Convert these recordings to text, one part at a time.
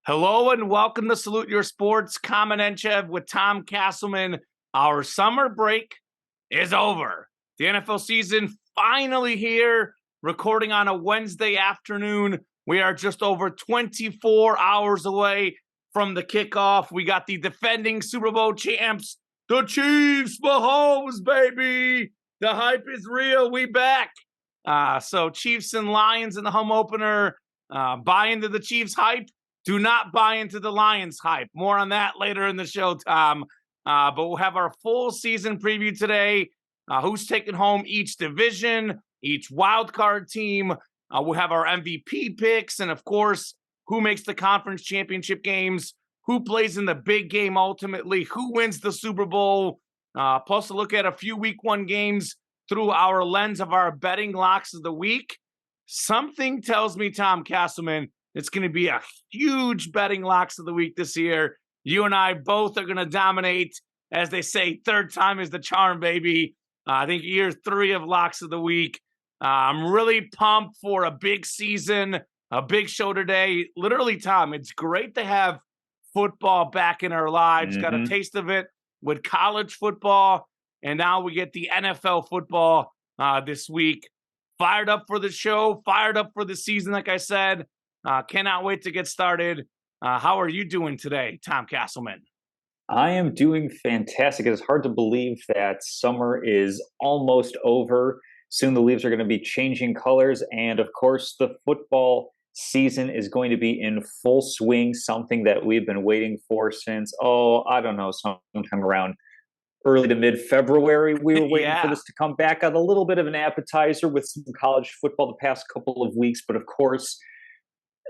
Hello and welcome to Salute Your Sports. Kamen Entchev with Tom Casselman. Our summer break is over. The NFL season finally here, recording on a Wednesday afternoon. We are just over 24 hours away from the kickoff. We got the defending Super Bowl champs, the Chiefs, Mahomes, baby. The hype is real. We back. So Chiefs and Lions in the home opener. Buy into the Chiefs hype. Do not buy into the Lions hype. More on that later in the show, Tom. But we'll have our full season preview today. Who's taking home each division, each wild card team. We'll have our MVP picks. And, of course, who makes the conference championship games, who plays in the big game ultimately, who wins the Super Bowl. Plus, a look at a few week one games through our lens of our betting locks of the week. Something tells me, Tom Casselman, it's going to be a huge betting locks of the week this year. You and I both are going to dominate. As they say, third time is the charm, baby. I think year 3 of locks of the week. I'm really pumped for a big season, a big show today. Literally, Tom, it's great to have football back in our lives. Got a taste of it with college football, and now we get the NFL football this week. Fired up for the show, fired up for the season, like I said. Cannot wait to get started. How are you doing today, Tom Casselman? I am doing fantastic. It's hard to believe that summer is almost over. Soon the leaves are going to be changing colors. And of course, the football season is going to be in full swing, something that we've been waiting for since, sometime around early to mid-February. We were waiting for this to come back. Got a little bit of an appetizer with some college football the past couple of weeks. But of course,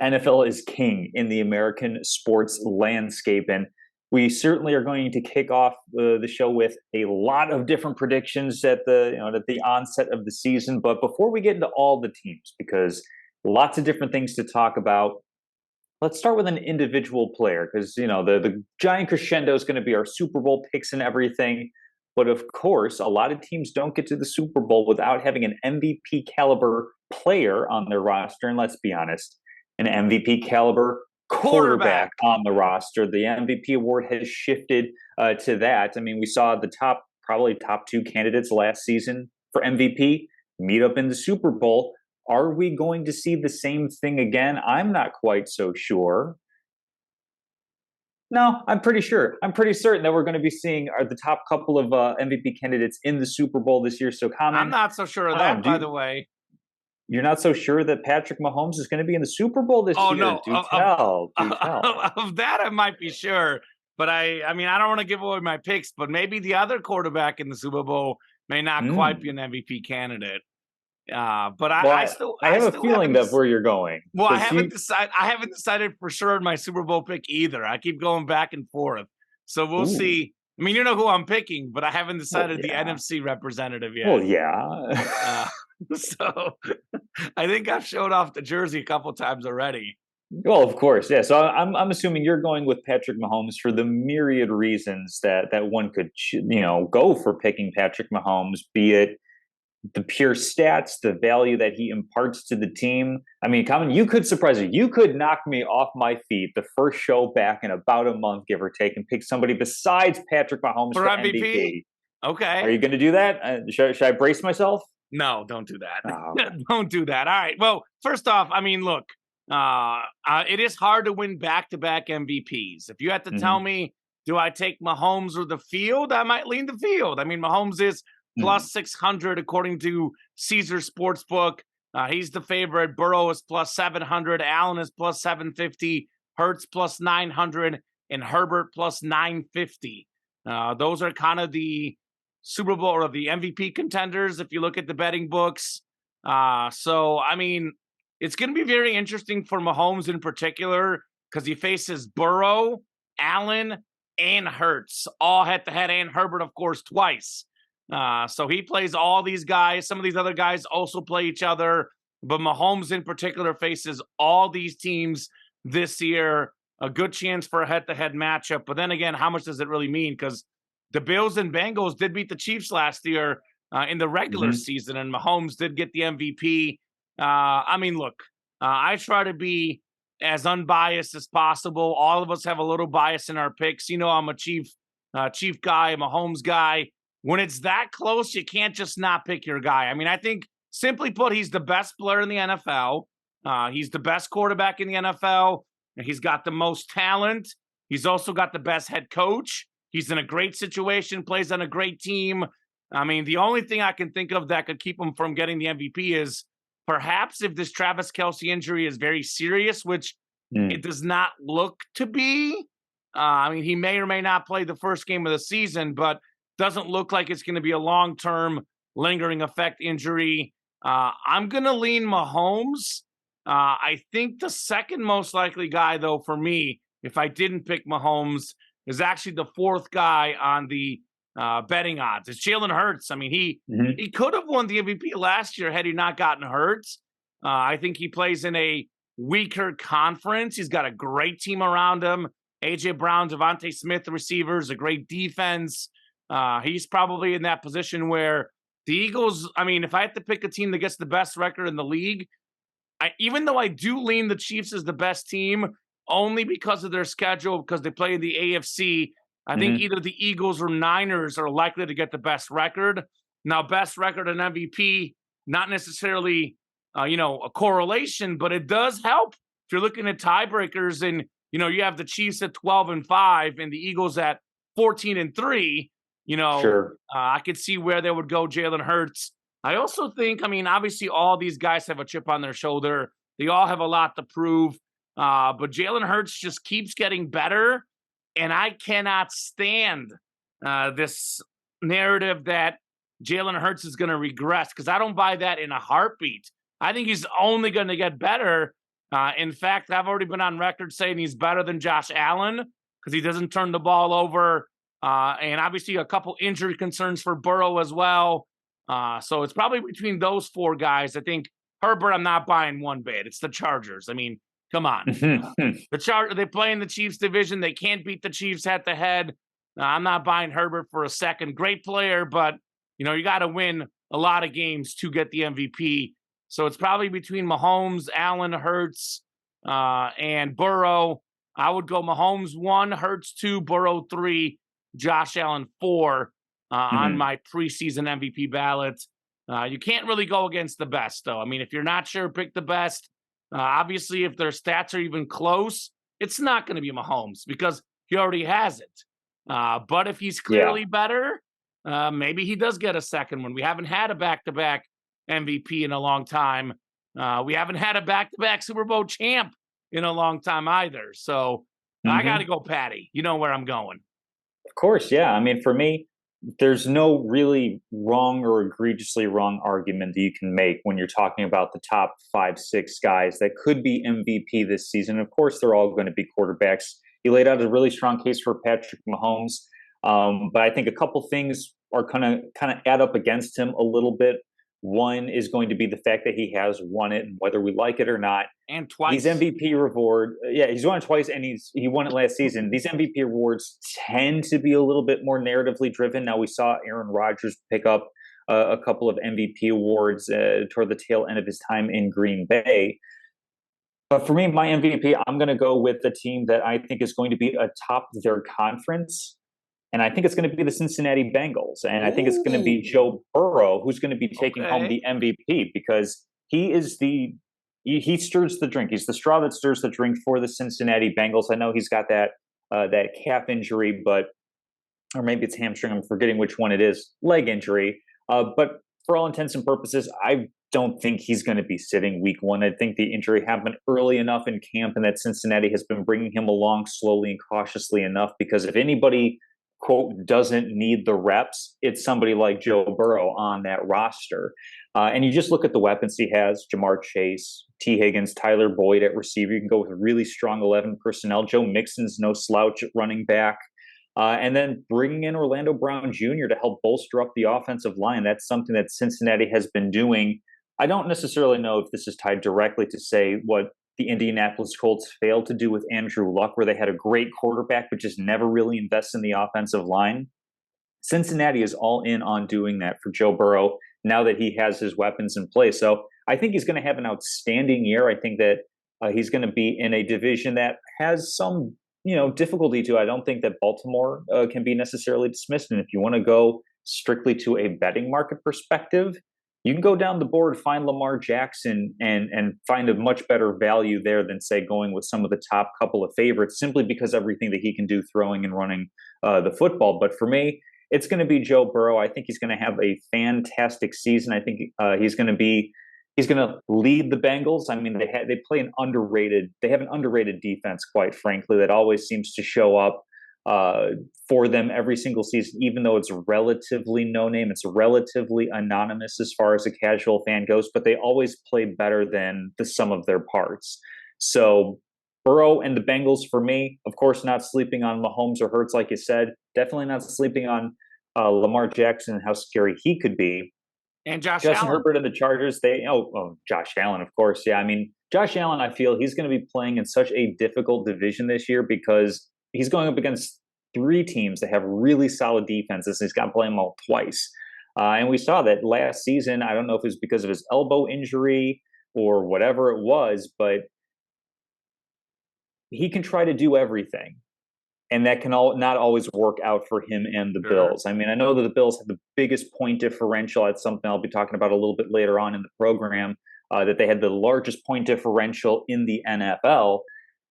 NFL is king in the American sports landscape, and we certainly are going to kick off the show with a lot of different predictions at the onset of the season. But before we get into all the teams, because lots of different things to talk about, let's start with an individual player, because the giant crescendo is going to be our Super Bowl picks and everything. But of course, a lot of teams don't get to the Super Bowl without having an MVP caliber player on their roster, and let's be honest, an MVP caliber quarterback on the roster. The MVP award has shifted to that. I mean, we saw the probably top 2 candidates last season for MVP meet up in the Super Bowl. Are we going to see the same thing again? I'm not quite so sure. No, I'm pretty sure. I'm pretty certain that we're going to be seeing the top couple of MVP candidates in the Super Bowl this year. So, Kamen, I'm not so sure of that, by the way. You're not so sure that Patrick Mahomes is going to be in the Super Bowl this year? No. Do tell. Of that, I might be sure. But I mean, I don't want to give away my picks, but maybe the other quarterback in the Super Bowl may not quite be an MVP candidate. But I have a feeling of where you're going. Well, I haven't decided for sure in my Super Bowl pick either. I keep going back and forth. So we'll see. I mean, you know who I'm picking, but I haven't decided the NFC representative yet. Well, yeah. So I think I've showed off the jersey a couple times already. Well, of course, yeah. So I'm assuming you're going with Patrick Mahomes for the myriad reasons that one could go for picking Patrick Mahomes, be it the pure stats, the value that he imparts to the team. I mean, Kamen, you could surprise me. You could knock me off my feet the first show back in about a month, give or take, and pick somebody besides Patrick Mahomes for MVP. Okay. Are you going to do that? Should I brace myself? No, don't do that. Oh, okay. Don't do that. All right. Well, first off, I mean, look, it is hard to win back-to-back MVPs. If you had to tell me, do I take Mahomes or the field? I might lean the field. I mean, Mahomes is plus 600 according to Caesar Sportsbook. He's the favorite. Burrow is plus 700. Allen is plus 750. Hurts plus 900. And Herbert plus 950. Those are kind of the Super Bowl or the MVP contenders if you look at the betting books. So, I mean, it's going to be very interesting for Mahomes in particular because he faces Burrow, Allen, and Hurts all head-to-head, and Herbert, of course, twice. So he plays all these guys. Some of these other guys also play each other, but Mahomes in particular faces all these teams this year. A good chance for a head-to-head matchup. But then again, how much does it really mean? Because the Bills and Bengals did beat the Chiefs last year in the regular season, and Mahomes did get the MVP. I mean, look, I try to be as unbiased as possible. All of us have a little bias in our picks. I'm a Chief guy, I'm a Mahomes guy. When it's that close, you can't just not pick your guy. I mean, I think simply put, he's the best player in the NFL. He's the best quarterback in the NFL. He's got the most talent. He's also got the best head coach. He's in a great situation, plays on a great team. I mean, the only thing I can think of that could keep him from getting the MVP is perhaps if this Travis Kelce injury is very serious, which it does not look to be. I mean, he may or may not play the first game of the season, but doesn't look like it's going to be a long-term lingering effect injury. I'm going to lean Mahomes. I think the second most likely guy, though, for me, if I didn't pick Mahomes, is actually the fourth guy on the betting odds. It's Jalen Hurts. I mean, he could have won the MVP last year had he not gotten hurt. I think he plays in a weaker conference. He's got a great team around him. A.J. Brown, Devontae Smith, the receivers, a great defense. He's probably in that position where the Eagles, I mean, if I have to pick a team that gets the best record in the league, even though I do lean the Chiefs as the best team, only because of their schedule, because they play in the AFC, I think either the Eagles or Niners are likely to get the best record. Now, best record and MVP, not necessarily, a correlation, but it does help if you're looking at tiebreakers and, you have the Chiefs at 12-5 and the Eagles at 14-3. Sure. I could see where they would go Jalen Hurts. I also think, I mean, obviously all these guys have a chip on their shoulder. They all have a lot to prove. But Jalen Hurts just keeps getting better. And I cannot stand this narrative that Jalen Hurts is going to regress, because I don't buy that in a heartbeat. I think he's only going to get better. In fact, I've already been on record saying he's better than Josh Allen because he doesn't turn the ball over. And obviously a couple injury concerns for Burrow as well. So it's probably between those four guys. I think Herbert, I'm not buying one bit. It's the Chargers. I mean, come on. They play in the Chiefs division. They can't beat the Chiefs head to head. I'm not buying Herbert for a second. Great player, but you got to win a lot of games to get the MVP. So it's probably between Mahomes, Allen, Hurts, and Burrow. I would go Mahomes 1, Hurts 2, Burrow 3, Josh Allen 4 on my preseason MVP ballot. You can't really go against the best, though. I mean, if you're not sure, pick the best. Obviously, if their stats are even close, it's not going to be Mahomes because he already has it. But if he's clearly better, maybe he does get a second one. We haven't had a back-to-back MVP in a long time. We haven't had a back-to-back Super Bowl champ in a long time either. So I got to go Patty. You know where I'm going. Of course, yeah. I mean, for me, there's no really wrong or egregiously wrong argument that you can make when you're talking about the top 5, 6 guys that could be MVP this season. Of course, they're all going to be quarterbacks. You laid out a really strong case for Patrick Mahomes, but I think a couple things are kind of add up against him a little bit. One is going to be the fact that he has won it, and whether we like it or not. And twice. These MVP reward, he's won it twice, and he won it last season. These MVP awards tend to be a little bit more narratively driven. Now, we saw Aaron Rodgers pick up a couple of MVP awards toward the tail end of his time in Green Bay. But for me, my MVP, I'm going to go with the team that I think is going to be atop their conference. And I think it's going to be the Cincinnati Bengals. And I think it's going to be Joe Burrow who's going to be taking home the MVP, because he stirs the drink. He's the straw that stirs the drink for the Cincinnati Bengals. I know he's got that calf injury, or maybe it's hamstring. I'm forgetting which one it is. Leg injury. But for all intents and purposes, I don't think he's going to be sitting week 1. I think the injury happened early enough in camp, and that Cincinnati has been bringing him along slowly and cautiously enough, because if anybody, quote, doesn't need the reps, it's somebody like Joe Burrow on that roster. And you just look at the weapons he has: Jamar Chase, T. Higgins, Tyler Boyd at receiver. You can go with a really strong 11 personnel. Joe Mixon's no slouch at running back. And then bringing in Orlando Brown Jr. to help bolster up the offensive line. That's something that Cincinnati has been doing. I don't necessarily know if this is tied directly to, say, what the Indianapolis Colts failed to do with Andrew Luck, where they had a great quarterback but just never really invest in the offensive line. Cincinnati is all in on doing that for Joe Burrow now that he has his weapons in place. So I think he's going to have an outstanding year. I think that He's going to be in a division that has some, difficulty to. I don't think that Baltimore can be necessarily dismissed. And if you want to go strictly to a betting market perspective, you can go down the board, find Lamar Jackson, and find a much better value there than, say, going with some of the top couple of favorites, simply because everything that he can do throwing and running the football. But for me, it's going to be Joe Burrow. I think he's going to have a fantastic season. I think he's going to lead the Bengals. I mean, they have an underrated defense, quite frankly, that always seems to show up for them every single season, even though it's relatively no name. It's relatively anonymous as far as a casual fan goes, but they always play better than the sum of their parts. So Burrow and the Bengals for me, of course, not sleeping on Mahomes or Hurts, like you said, definitely not sleeping on Lamar Jackson and how scary he could be. And Josh Justin Allen. Herbert and the Chargers, Josh Allen, of course. Yeah, I mean, Josh Allen, I feel he's going to be playing in such a difficult division this year because he's going up against three teams that have really solid defenses. He's got to play them all twice. And we saw that last season. I don't know if it was because of his elbow injury or whatever it was, but he can try to do everything. And that can not always work out for him and the Bills. I mean, I know that the Bills have the biggest point differential. That's something I'll be talking about a little bit later on in the program, that they had the largest point differential in the NFL.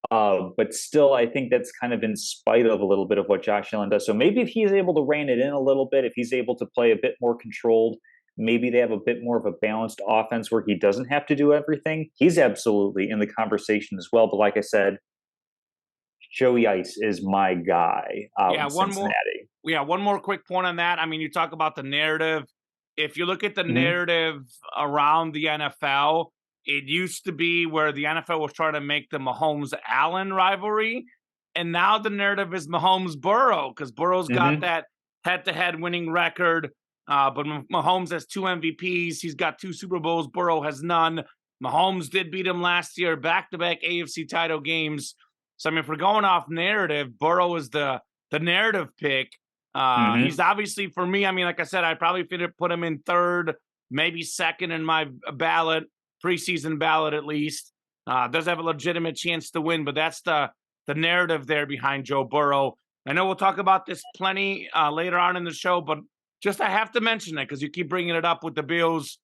But still, I think that's kind of in spite of a little bit of what Josh Allen does. So maybe if he's able to rein it in a little bit, if he's able to play a bit more controlled, maybe they have a bit more of a balanced offense where he doesn't have to do everything. He's absolutely in the conversation as well. But like I said, Joey Ice is my guy out in Cincinnati. One more quick point on that. I mean, you talk about the narrative. If you look at the narrative around the NFL, it used to be where the NFL was trying to make the Mahomes-Allen rivalry, and now the narrative is Mahomes-Burrow, because Burrow's got that head-to-head winning record, but Mahomes has 2 MVPs. He's got 2 Super Bowls. Burrow has none. Mahomes did beat him last year, back-to-back AFC title games. So, I mean, if we're going off narrative, Burrow is the narrative pick. He's obviously, for me, I mean, like I said, I'd probably put him in third, maybe second in my ballot, preseason ballot at least. Does have a legitimate chance to win, but that's the narrative there behind Joe Burrow. I know we'll talk about this plenty later on in the show, but just I have to mention it because you keep bringing it up with the Bills.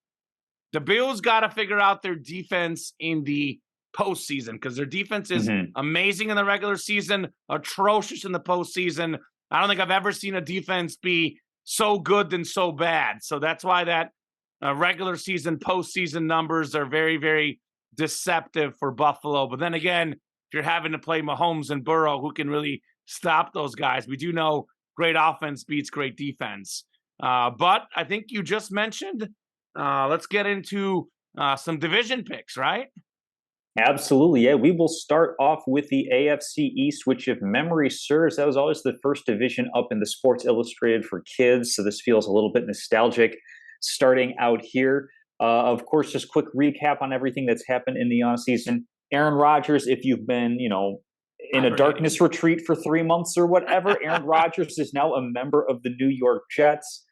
The Bills got to figure out their defense in the postseason, because their defense is amazing in the regular season, atrocious in the postseason. I don't think I've ever seen a defense be so good than so bad. So that's why that regular season, postseason numbers are very, very deceptive for Buffalo. But then again, if you're having to play Mahomes and Burrow, who can really stop those guys? We do know great offense beats great defense. But I think you just mentioned, let's get into some division picks, right? Absolutely, yeah. We will start off with the AFC East, which, if memory serves, that was always the first division up in the Sports Illustrated for kids. So this feels a little bit nostalgic starting out here. Of course, just quick recap on everything that's happened in the offseason. Aaron Rodgers, if you've been, in a darkness retreat for 3 months or whatever, Aaron Rodgers is now a member of the New York Jets.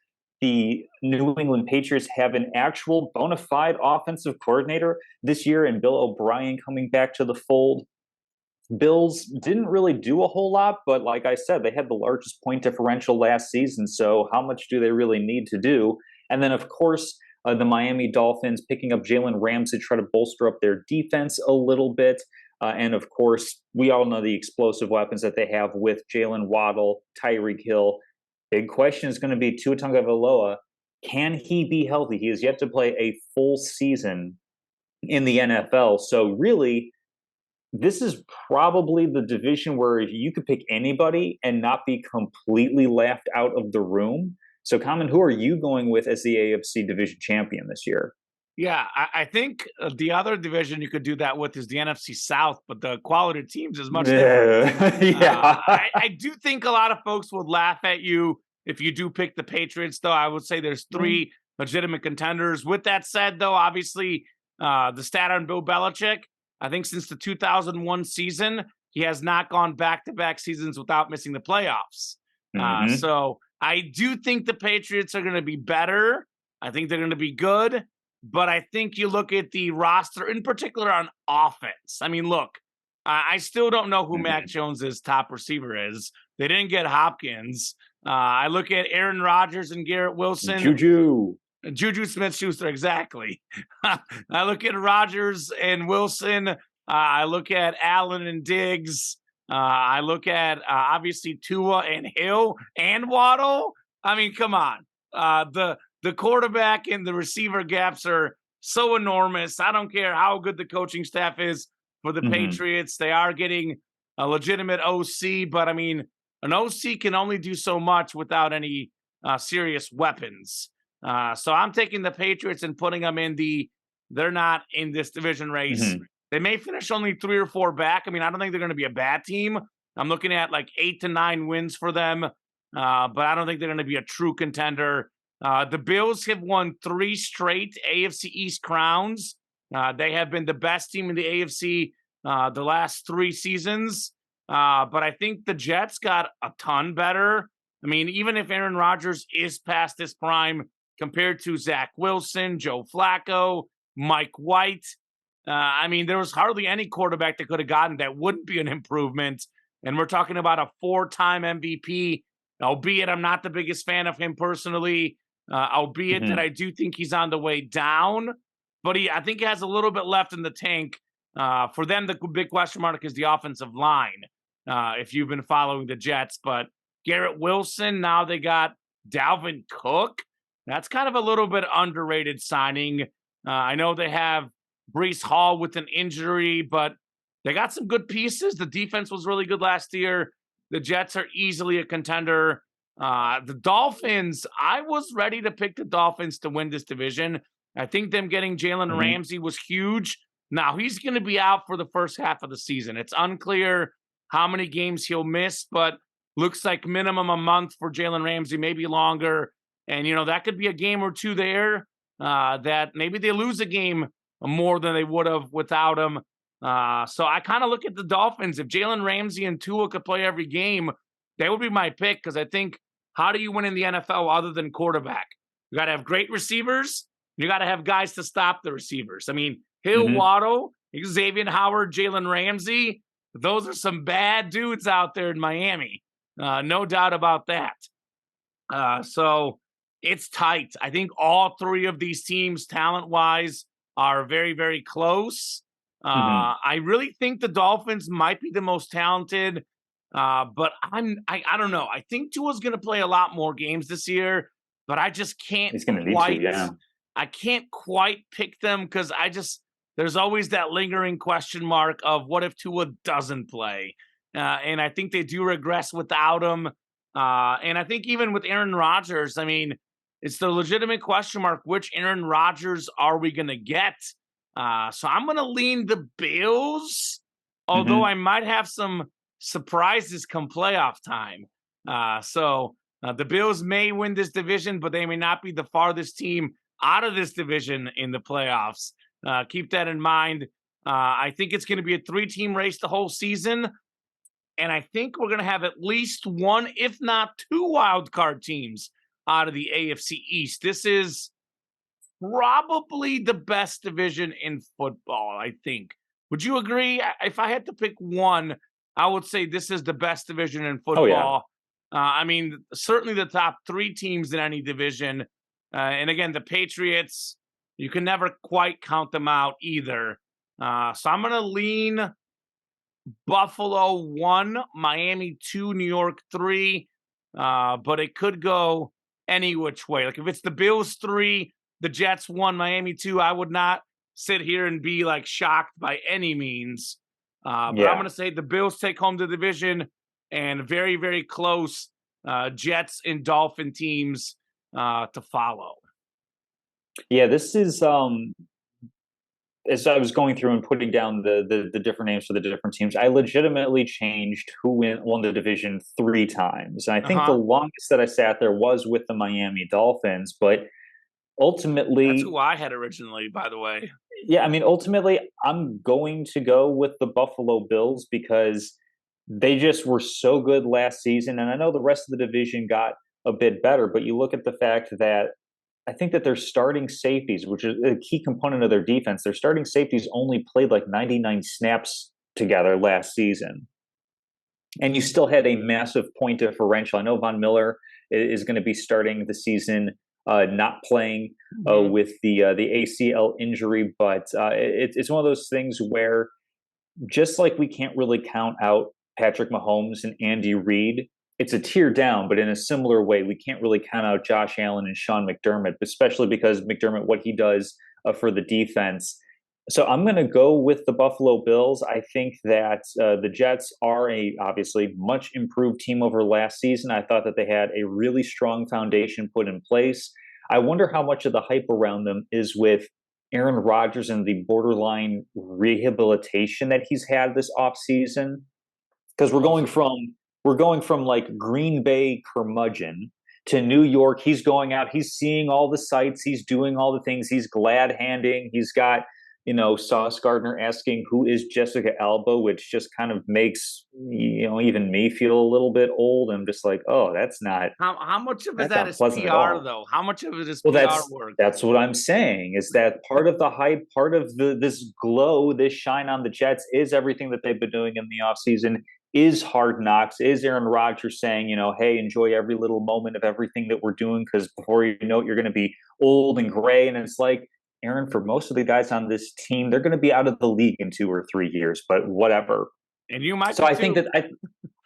The New England Patriots have an actual bona fide offensive coordinator this year, and Bill O'Brien coming back to the fold. Bills didn't really do a whole lot, but like I said, they had the largest point differential last season, so how much do they really need to do? And then, of course, the Miami Dolphins picking up Jalen Ramsey to try to bolster up their defense a little bit. And, of course, we all know the explosive weapons that they have with Jalen Waddle, Tyreek Hill. Big question is going to be Tua Tagovailoa. Can he be healthy? He has yet to play a full season in the NFL. So really, this is probably the division where you could pick anybody and not be completely laughed out of the room. So, Kamen, who are you going with as the AFC division champion this year? Yeah, I think the other division you could do that with is the NFC South, but the quality of teams is much different. Yeah. I do think a lot of folks would laugh at you if you do pick the Patriots, though. I would say there's 3 legitimate contenders. With that said, though, obviously the stat on Bill Belichick, I think since the 2001 season, he has not gone back-to-back seasons without missing the playoffs. So I do think the Patriots are going to be better. I think they're going to be good. But I think you look at the roster, in particular on offense. I mean, look, I still don't know who Mac Mhm. Jones's top receiver is. They didn't get Hopkins. I look at Aaron Rodgers and Garrett Wilson. Juju. Juju Smith-Schuster, exactly. I look at Rodgers and Wilson. I look at Allen and Diggs. I look at obviously Tua and Hill and Waddle. I mean, come on. The quarterback and the receiver gaps are so enormous. I don't care how good the coaching staff is for the Mhm. Patriots. They are getting a legitimate OC, but I mean, an OC can only do so much without any serious weapons. So I'm taking the Patriots and putting them in they're not in this division race. Mhm. They may finish only 3 or 4 back. I mean, I don't think they're going to be a bad team. I'm looking at like 8 to 9 wins for them, but I don't think they're going to be a true contender. The Bills have won 3 straight AFC East crowns. They have been the best team in the AFC the last 3 seasons. But I think the Jets got a ton better. I mean, even if Aaron Rodgers is past his prime, compared to Zach Wilson, Joe Flacco, Mike White. I mean, there was hardly any quarterback that could have gotten that wouldn't be an improvement. And we're talking about a 4-time MVP, albeit I'm not the biggest fan of him personally, albeit that Mhm. I do think he's on the way down. But I think he has a little bit left in the tank. For them, the big question mark is the offensive line, if you've been following the Jets. But Garrett Wilson, now they got Dalvin Cook. That's kind of a little bit underrated signing. I know they have Brees Hall with an injury, but they got some good pieces. The defense was really good last year. The Jets are easily a contender. The Dolphins, I was ready to pick the Dolphins to win this division. I think them getting Jalen Mhm. Ramsey was huge. Now, he's going to be out for the first half of the season. It's unclear how many games he'll miss, but looks like minimum a month for Jalen Ramsey, maybe longer. And, that could be a game or two there that maybe they lose a game more than they would have without him. So I kind of look at the Dolphins. If Jalen Ramsey and Tua could play every game, they would be my pick because I think how do you win in the NFL other than quarterback? You got to have great receivers. You got to have guys to stop the receivers. I mean, Hill, Mhm. Waddle, Xavier Howard, Jalen Ramsey. Those are some bad dudes out there in Miami. No doubt about that. So it's tight. I think all 3 of these teams, talent wise, are very, very close. Mhm. I really think the Dolphins might be the most talented, but I don't know. I think Tua's going to play a lot more games this year, but I just can't He's gonna need to, quite. yeah. I can't quite pick them because there's always that lingering question mark of what if Tua doesn't play, and I think they do regress without him. And I think even with Aaron Rodgers, I mean, it's the legitimate question mark. Which Aaron Rodgers are we going to get? So I'm going to lean the Bills, although I Mhm. might have some surprises come playoff time. The Bills may win this division, but they may not be the farthest team out of this division in the playoffs. Keep that in mind. I think it's going to be a 3-team race the whole season. And I think we're going to have at least 1, if not 2 wild card teams out of the AFC East. This is probably the best division in football, I think. Would you agree? If I had to pick one, I would say this is the best division in Oh, yeah. football. I mean, certainly the top 3 teams in any division. And again, the Patriots, you can never quite count them out either. So I'm going to lean Buffalo 1, Miami 2, New York 3. But it could go any which way. Like if it's the Bills 3, the Jets 1, Miami 2, I would not sit here and be like shocked by any means. But I'm Yeah. going to say the Bills take home the division and very, very close Jets and Dolphin teams to follow. Yeah, this is as I was going through and putting down the different names for the different teams, I legitimately changed won the division 3 times. And I Uh think the huh. longest that I sat there was with the Miami Dolphins, but That's who ultimately, I had originally, by the way. yeah, I mean, ultimately, I'm going to go with the Buffalo Bills because they just were so good last season. And I know the rest of the division got a bit better, but you look at the fact that I think that their starting safeties, which is a key component of their defense, their starting safeties only played like 99 snaps together last season. And you still had a massive point differential. I know Von Miller is going to be starting the season not playing with the ACL injury, but it's one of those things where just like we can't really count out Patrick Mahomes and Andy Reid, it's a tier down, but in a similar way, we can't really count out Josh Allen and Sean McDermott, especially because McDermott, what he does for the defense. So I'm going to go with the Buffalo Bills. I think that the Jets are a obviously much improved team over last season. I thought that they had a really strong foundation put in place. I wonder how much of the hype around them is with Aaron Rodgers and the borderline rehabilitation that he's had this offseason. Because we're going from like Green Bay curmudgeon to New York. He's going out, he's seeing all the sights, he's doing all the things, he's glad handing, he's got Sauce Gardner asking who is Jessica Alba, which just kind of makes even me feel a little bit old. I'm just like, oh, that's not How much of that is pleasant at PR all. though? How much of it is Well, PR work? that's what I'm saying, is that part of the hype, part of this glow, this shine on the Jets is everything that they've been doing in the offseason, is Hard Knocks, is Aaron Rodgers saying, hey, enjoy every little moment of everything that we're doing, because before you know it, you're going to be old and gray. And it's like, Aaron, for most of the guys on this team, they're going to be out of the league in 2 or 3 years, but whatever. And you might. So I think that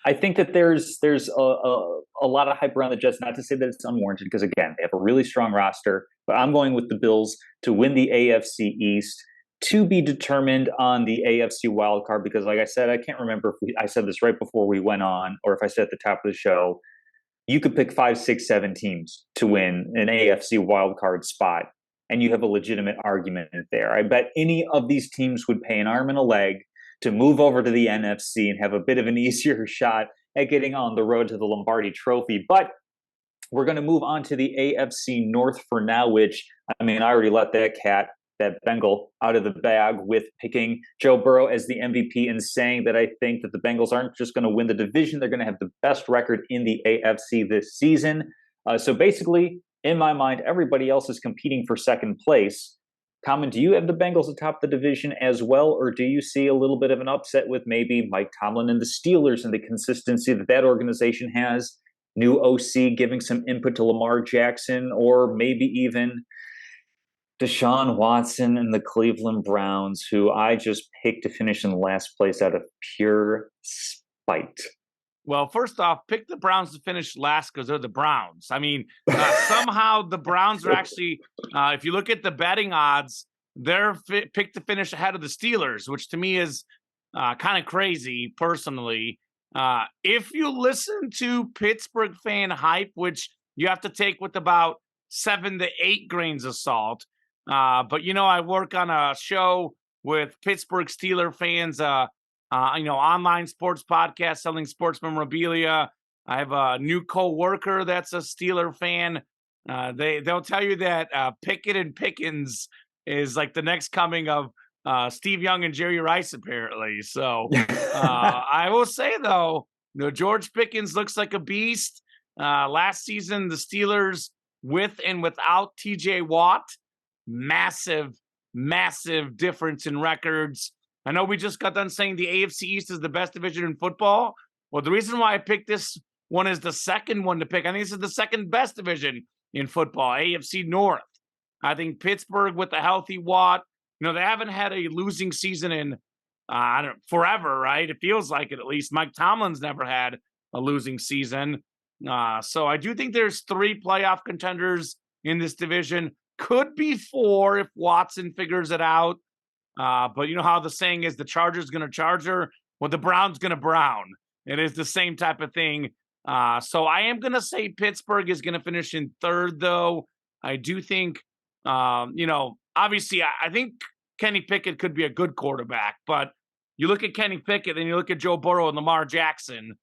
I think that there's a lot of hype around the Jets. Not to say that it's unwarranted, because again, they have a really strong roster. But I'm going with the Bills to win the AFC East, to be determined on the AFC wild card. Because, like I said, I can't remember if I said this right before we went on, or if I said at the top of the show. You could pick 5, 6, 7 teams to win an AFC wild card spot, and you have a legitimate argument there. I bet any of these teams would pay an arm and a leg to move over to the NFC and have a bit of an easier shot at getting on the road to the Lombardi Trophy. But we're going to move on to the AFC North for now, which, I already let that Bengal out of the bag with picking Joe Burrow as the MVP and saying that I think that the Bengals aren't just going to win the division, they're going to have the best record in the AFC this season. So basically, in my mind, everybody else is competing for second place. Kamen, do you have the Bengals atop the division as well, or do you see a little bit of an upset with maybe Mike Tomlin and the Steelers and the consistency that organization has? New OC giving some input to Lamar Jackson, or maybe even Deshaun Watson and the Cleveland Browns, who I just picked to finish in last place out of pure spite. Well, first off, pick the Browns to finish last because they're the Browns. Somehow the Browns are actually, if you look at the betting odds, they're picked to finish ahead of the Steelers, which to me is kind of crazy personally. If you listen to Pittsburgh fan hype, which you have to take with about 7 to 8 grains of salt, but I work on a show with Pittsburgh Steeler fans, online sports podcast selling sports memorabilia. I have a new co-worker that's a Steeler fan. They'll tell you that Pickett and Pickens is like the next coming of Steve Young and Jerry Rice, apparently. So I will say, though, George Pickens looks like a beast. Last season, the Steelers, with and without TJ Watt, massive difference in records. I know we just got done saying the AFC East is the best division in football. Well, the reason why I picked this one is the second one to pick. I think this is the second best division in football, AFC North. I think Pittsburgh with a healthy Watt, they haven't had a losing season in forever, right? It feels like it, at least. Mike Tomlin's never had a losing season. So I do think there's 3 playoff contenders in this division. Could be 4 if Watson figures it out. But you know how the saying is, the Charger's going to Charger? Well, the Brown's going to Brown. It is the same type of thing. So I am going to say Pittsburgh is going to finish in 3rd, though. I do think, obviously, I think Kenny Pickett could be a good quarterback. But you look at Kenny Pickett and you look at Joe Burrow and Lamar Jackson.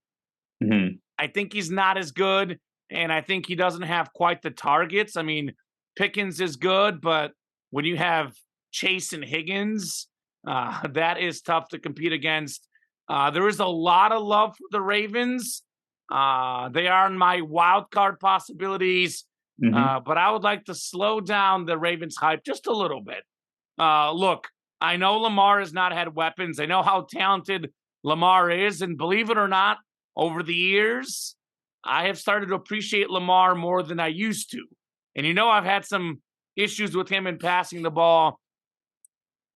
Mm-hmm. I think he's not as good, and I think he doesn't have quite the targets. Pickens is good, but when you have Chase and Higgins, that is tough to compete against. There is a lot of love for the Ravens. They are in my wild card possibilities. Hmm. But I would like to slow down the Ravens hype just a little bit. Look, I know Lamar has not had weapons. I know how talented Lamar is. And believe it or not, over the years, I have started to appreciate Lamar more than I used to. And I've had some issues with him in passing the ball.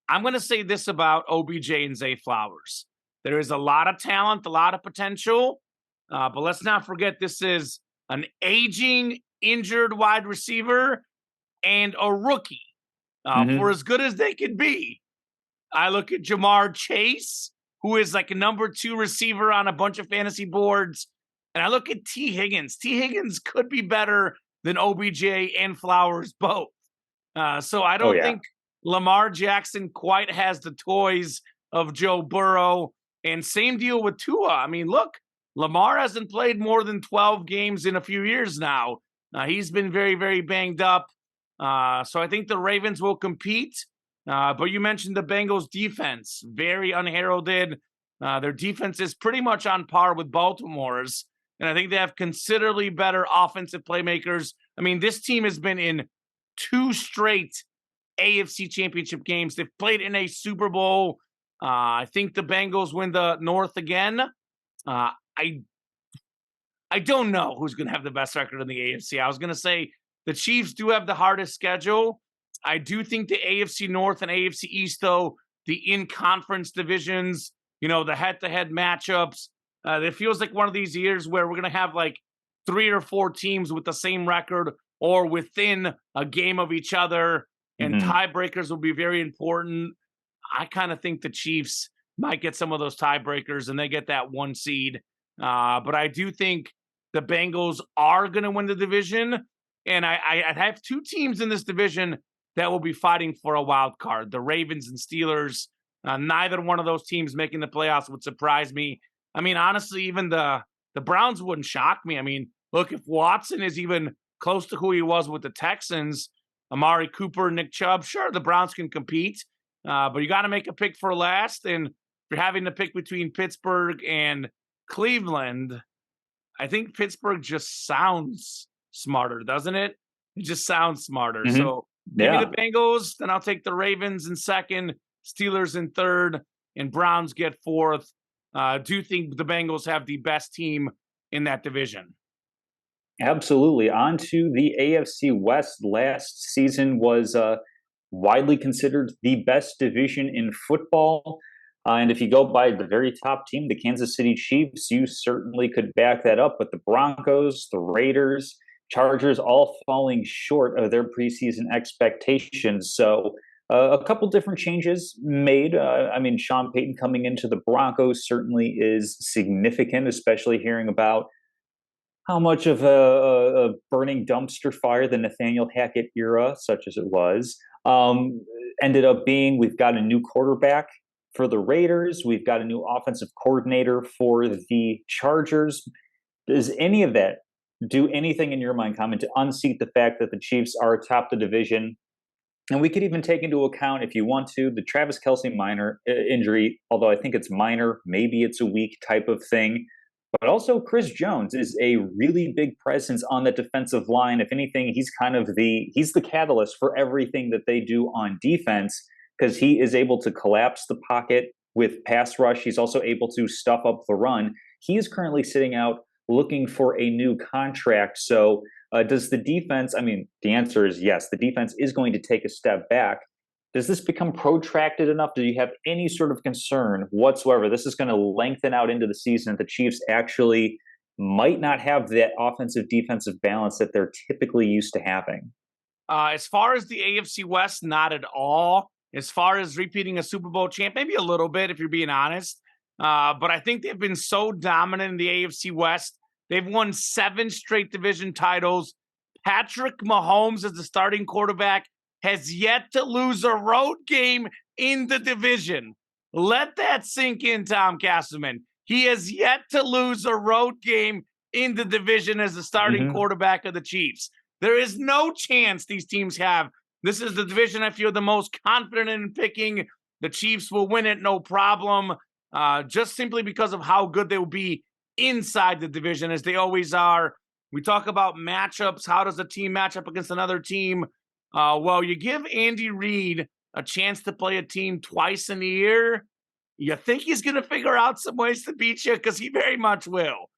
I'm going to say this about OBJ and Zay Flowers. There is a lot of talent, a lot of potential, but let's not forget this is an aging, injured wide receiver and a rookie. For Hmm. as good as they could be, I look at Jamar Chase, who is like a number 2 receiver on a bunch of fantasy boards, and I look at T. Higgins. T. Higgins could be better than OBJ and Flowers both. So I Oh don't yeah. think Lamar Jackson quite has the toys of Joe Burrow. And same deal with Tua. I mean, look, Lamar hasn't played more than 12 games in a few years now. He's been very, very banged up. So I think the Ravens will compete. But you mentioned the Bengals defense, very unheralded. Their defense is pretty much on par with Baltimore's. And I think they have considerably better offensive playmakers. I mean, this team has been in 2 straight AFC championship games. They've played in a Super Bowl. I think the Bengals win the North again. Uh, I I don't know who's going to have the best record in the AFC. I was going to say the Chiefs do have the hardest schedule. I do think the AFC North and AFC East, though, the in-conference divisions, the head-to-head matchups, it feels like one of these years where we're going to have like 3 or 4 teams with the same record or within a game of each other, and Hmm. tiebreakers will be very important. I kind of think the Chiefs might get some of those tiebreakers and they get that 1 seed. But I do think the Bengals are going to win the division. And I have 2 teams in this division that will be fighting for a wild card, the Ravens and Steelers. Neither one of those teams making the playoffs would surprise me. I mean, honestly, even the Browns wouldn't shock me. I mean, look, if Watson is even close to who he was with the Texans, Amari Cooper, Nick Chubb, sure, the Browns can compete. But you got to make a pick for last. And if you're having to pick between Pittsburgh and Cleveland, I think Pittsburgh just sounds smarter, doesn't it? It just sounds smarter. Hmm. So give me the Yeah. Bengals, then I'll take the Ravens in second, Steelers in third, and Browns get fourth. Do think the Bengals have the best team in that division. Absolutely. On to the AFC West. Last season was widely considered the best division in football. And if you go by the very top team, the Kansas City Chiefs, you certainly could back that up. But the Broncos, the Raiders, Chargers, all falling short of their preseason expectations. So a couple different changes made. I mean, Sean Payton coming into the Broncos certainly is significant, especially hearing about how much of a burning dumpster fire the Nathaniel Hackett era, such as it was, ended up being. We've got a new quarterback for the Raiders. We've got a new offensive coordinator for the Chargers. Does any of that do anything in your mind, Kamen, to unseat the fact that the Chiefs are atop the division? And we could even take into account, if you want to, the Travis Kelce minor injury, although I think it's minor, maybe it's a week type of thing. But also, Chris Jones is a really big presence on the defensive line. If anything, he's the catalyst for everything that they do on defense because he is able to collapse the pocket with pass rush. He's also able to stuff up the run. He is currently sitting out looking for a new contract. So, does the defense? I mean, the answer is yes. The defense is going to take a step back. Does this become protracted enough? Do you have any sort of concern whatsoever? This is going to lengthen out into the season. The Chiefs actually might not have that offensive defensive balance that they're typically used to having. As far as the AFC West, not at all. As far as repeating a Super Bowl champ, maybe a little bit, if you're being honest. But I think they've been so dominant in the AFC West. They've won 7 straight division titles. Patrick Mahomes, as the starting quarterback, has yet to lose a road game in the division. Let that sink in, Tom Casselman. He has yet to lose a road game in the division as the starting Mm-hmm. quarterback of the Chiefs. There is no chance these teams have. This is the division I feel the most confident in picking. The Chiefs will win it, no problem, just simply because of how good they will be inside the division, as they always are. We talk about matchups. How does a team match up against another team? Well, you give Andy Reid a chance to play a team twice in a year. You think he's going to figure out some ways to beat you, because he very much will.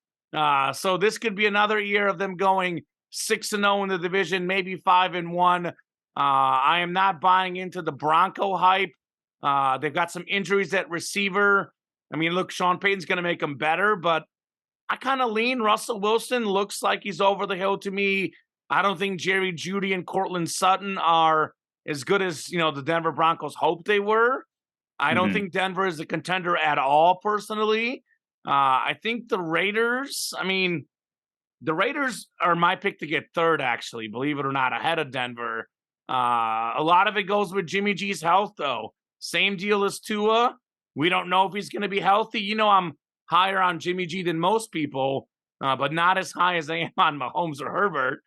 So this could be another year of them going 6-0 in the division, maybe 5-1. I am not buying into the Bronco hype. They've got some injuries at receiver. I mean, look, Sean Payton's going to make them better, but I kind of lean Russell Wilson. Looks like he's over the hill to me. I don't think Jerry Jeudy and Cortland Sutton are as good as, the Denver Broncos hoped they were. I don't think Denver is a contender at all, personally. I think the Raiders are my pick to get third, actually, believe it or not, ahead of Denver. A lot of it goes with Jimmy G's health, though. Same deal as Tua. We don't know if he's going to be healthy. I'm higher on Jimmy G than most people, but not as high as I am on Mahomes or Herbert.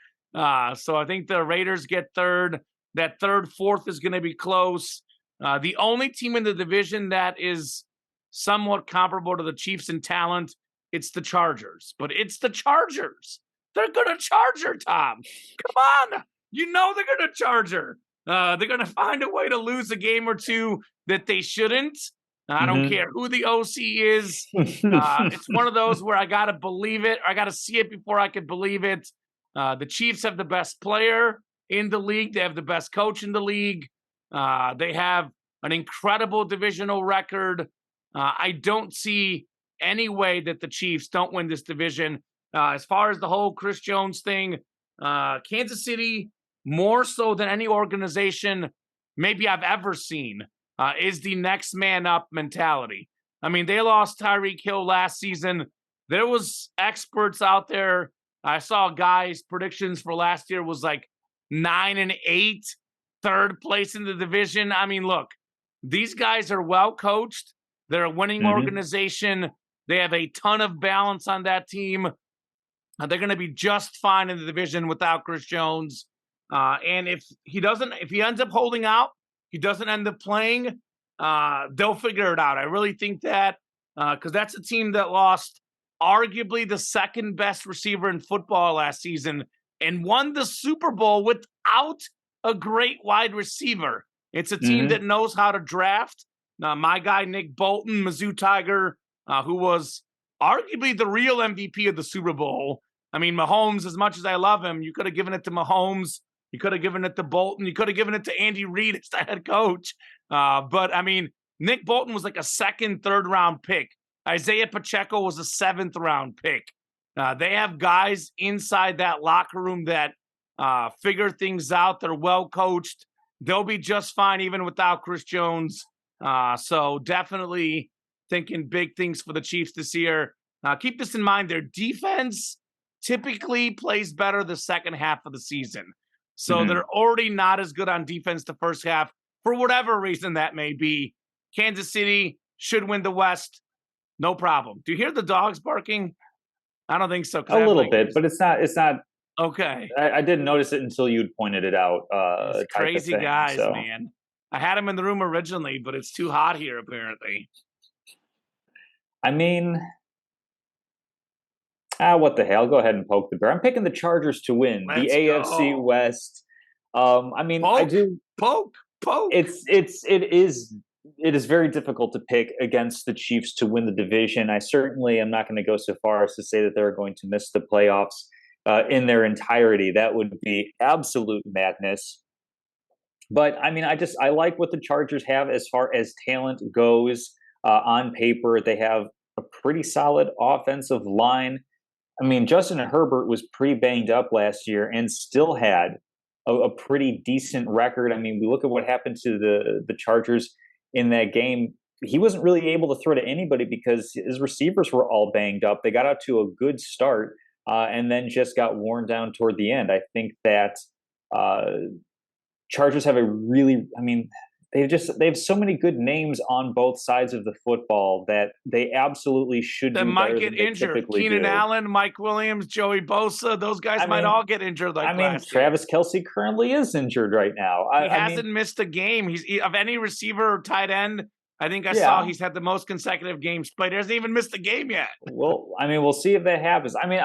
So I think the Raiders get third. That third, fourth is going to be close. The only team in the division that is somewhat comparable to the Chiefs in talent, it's the Chargers. But it's the Chargers. They're going to charge her, Tom. Come on. They're going to charge her. They're going to find a way to lose a game or two that they shouldn't. I don't care who the OC is. It's one of those where I got to believe it. I got to see it before I can believe it. The Chiefs have the best player in the league. They have the best coach in the league. They have an incredible divisional record. I don't see any way that the Chiefs don't win this division. As far as the whole Chris Jones thing, Kansas City, more so than any organization maybe I've ever seen, is the next man up mentality. I mean, they lost Tyreek Hill last season. There was experts out there. I saw guys' predictions for last year was like 9-8, third place in the division. I mean, look, these guys are well coached. They're a winning organization. They have a ton of balance on that team. They're going to be just fine in the division without Chris Jones. And if he ends up holding out, he doesn't end up playing, they'll figure it out. I really think that, because that's a team that lost arguably the second best receiver in football last season and won the Super Bowl without a great wide receiver. It's a team that knows how to draft. My guy, Nick Bolton, Mizzou Tiger, who was arguably the real MVP of the Super Bowl. I mean, Mahomes, as much as I love him, you could have given it to Mahomes. You could have given it to Bolton. You could have given it to Andy Reid as the head coach. But, I mean, Nick Bolton was like a second, third-round pick. Isaiah Pacheco was a seventh-round pick. They have guys inside that locker room that figure things out. They're well-coached. They'll be just fine even without Chris Jones. So definitely thinking big things for the Chiefs this year. Keep this in mind. Their defense typically plays better the second half of the season. So they're already not as good on defense the first half, for whatever reason that may be. Kansas City should win the West. No problem. Do you hear the dogs barking? I don't think so. A little bit, but it's not. Okay. I didn't notice it until you'd pointed it out. Crazy guys, man. I had them in the room originally, but it's too hot here, apparently. I mean, what the hell? I'll go ahead and poke the bear. I'm picking the Chargers to win the AFC West. I mean, poke, I do poke. It is very difficult to pick against the Chiefs to win the division. I certainly am not going to go so far as to say that they're going to miss the playoffs in their entirety. That would be absolute madness. But I mean, I like what the Chargers have as far as talent goes. On paper, they have a pretty solid offensive line. I mean, Justin Herbert was pretty banged up last year and still had a pretty decent record. I mean, we look at what happened to the Chargers in that game. He wasn't really able to throw to anybody because his receivers were all banged up. They got out to a good start and then just got worn down toward the end. I think that Chargers have they have so many good names on both sides of the football that they absolutely should do might get injured. Keenan Allen, Mike Williams, Joey Bosa, those guys might all get injured last year. Travis Kelce currently is injured right now. He hasn't missed a game. He's of any receiver or tight end. I think I saw he's had the most consecutive games played. He hasn't even missed a game yet. Well, I mean, we'll see if that happens. I mean,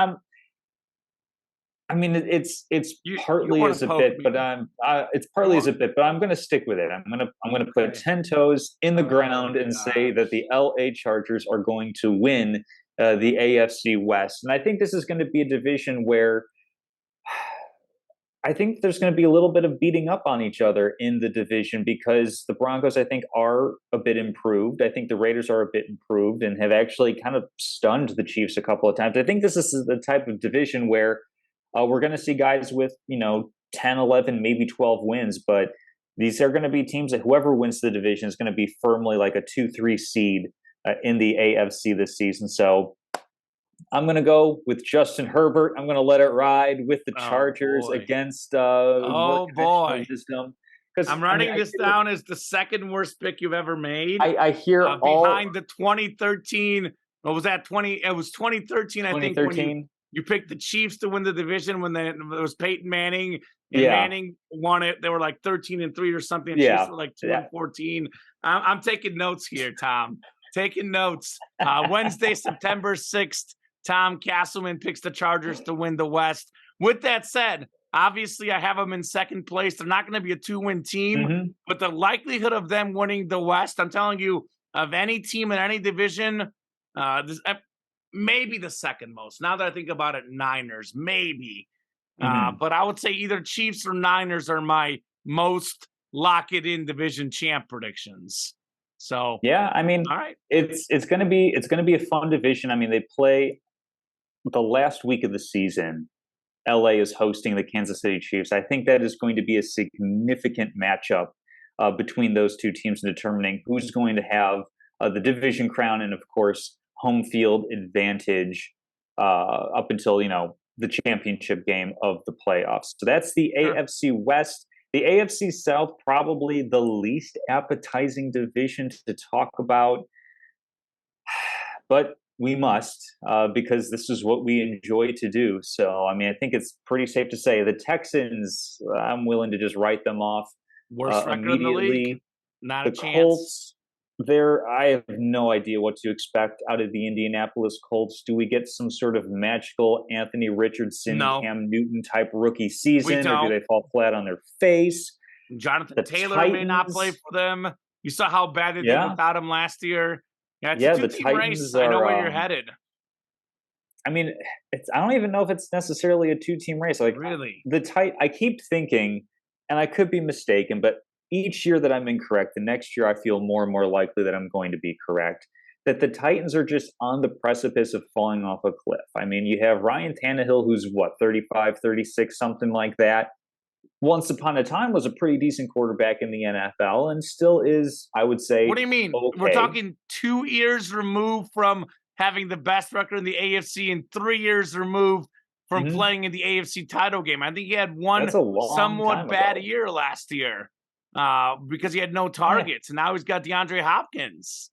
I mean, it's You partly want as to a poke bit, me? but it's partly as Well, a bit, but I'm going to stick with it. I'm gonna put okay. 10 toes in the Oh ground and say that gosh. the LA Chargers are going to win the AFC West, and I think this is going to be a division where I think there's going to be a little bit of beating up on each other in the division because the Broncos, I think, are a bit improved. I think the Raiders are a bit improved and have actually kind of stunned the Chiefs a couple of times. I think this is the type of division where we're going to see guys with, 10, 11, maybe 12 wins, but these are going to be teams that whoever wins the division is going to be firmly like a 2-3 seed in the AFC this season. So I'm going to go with Justin Herbert. I'm going to let it ride with the Oh Chargers boy. against more Oh conventional boy. wisdom. Because I'm I mean, writing this down as the second worst pick you've ever made. I hear all Behind the 2013. What was that? 20. It was 2013, I think, when you 2013. you picked the Chiefs to win the division when it was Peyton Manning and Yeah, Manning won it. They were like 13-3 or something. And Chiefs yeah, were like 2 yeah. and 14. I'm taking notes here, Tom. Taking notes. Wednesday, September 6th. Tom Casselman picks the Chargers to win the West. With that said, obviously, I have them in second place. They're not going to be a 2-win team, Hmm. but the likelihood of them winning the West, I'm telling you, of any team in any division, maybe the second most. Now that I think about it, Niners, maybe. Hmm. But I would say either Chiefs or Niners are my most lock it in division champ predictions. So, Yeah, I mean, all right. it's gonna be a fun division. I mean, they play the last week of the season. LA is hosting the Kansas City Chiefs. I think that is going to be a significant matchup between those two teams in determining who's going to have the division crown and, of course, home field advantage up until the championship game of the playoffs. So that's the Sure. AFC West. The AFC South, probably the least appetizing division to talk about, but we must because this is what we enjoy to do. So, I mean, I think it's pretty safe to say the Texans, I'm willing to just write them off Worst record in the league. immediately. Not a The chance. Colts, I have no idea what to expect out of the Indianapolis Colts. Do we get some sort of magical Anthony Richardson, No, Cam Newton type rookie we season, or do don't. they fall flat on their face? Jonathan The Taylor may not play Titans, for them. You saw how bad they did yeah, without him last year. Yeah, it's a yeah, the two-team race. Titans I know are where you're headed. I mean, I don't even know if it's necessarily a two-team race. Like Really? I keep thinking, and I could be mistaken, but each year that I'm incorrect, the next year I feel more and more likely that I'm going to be correct. That the Titans are just on the precipice of falling off a cliff. I mean, you have Ryan Tannehill, who's what, 35, 36, something like that. Once upon a time was a pretty decent quarterback in the NFL and still is, I would What say, do you mean? We're okay. talking 2 years removed from having the best record in the AFC and 3 years removed from Hmm. playing in the AFC title game. I think he had one That's a long somewhat time bad ago. year last year because he had no Eh, targets. And now he's got DeAndre Hopkins,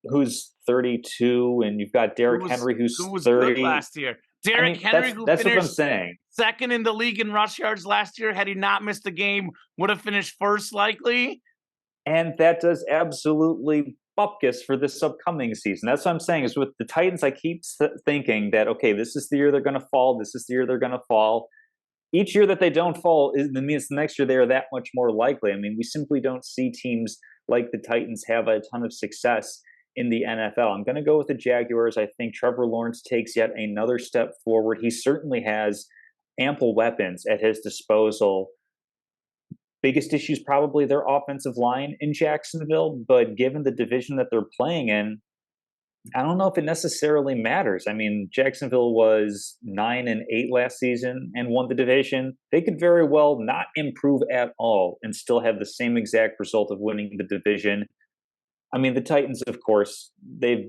who's 32, and you've got who Derrick was Henry, who who's was good 30. last year. I Derrick mean, Henry, that's who that's what I'm finished saying, second in the league in rush yards last year, had he not missed the game, would have finished first likely. and that does absolutely bupkis for this upcoming season. That's what I'm saying. Is with the Titans, I keep thinking that okay, this is the year they're going to fall. This is the year they're going to fall. Each year that they don't fall means the next year they are that much more likely. I mean, we simply don't see teams like the Titans have a ton of success in the NFL. I'm going to go with the Jaguars. I think Trevor Lawrence takes yet another step forward. He certainly has ample weapons at his disposal. Biggest issue is probably their offensive line in Jacksonville, but given the division that they're playing in, I don't know if it necessarily matters. I mean, Jacksonville was 9-8 last season and won the division. They could very well not improve at all and still have the same exact result of winning the division. I mean, the Titans, of course, they've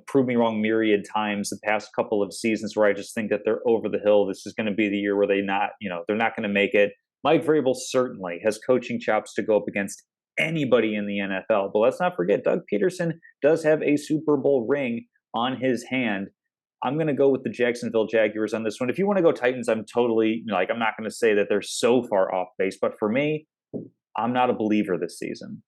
proved me wrong myriad times the past couple of seasons where I just think that they're over the hill. This is going to be the year where they're not going to make it. Mike Vrabel certainly has coaching chops to go up against anybody in the NFL. But let's not forget, Doug Peterson does have a Super Bowl ring on his hand. I'm going to go with the Jacksonville Jaguars on this one. If you want to go Titans, I'm totally I'm not going to say that they're so far off base, but for me, I'm not a believer this season.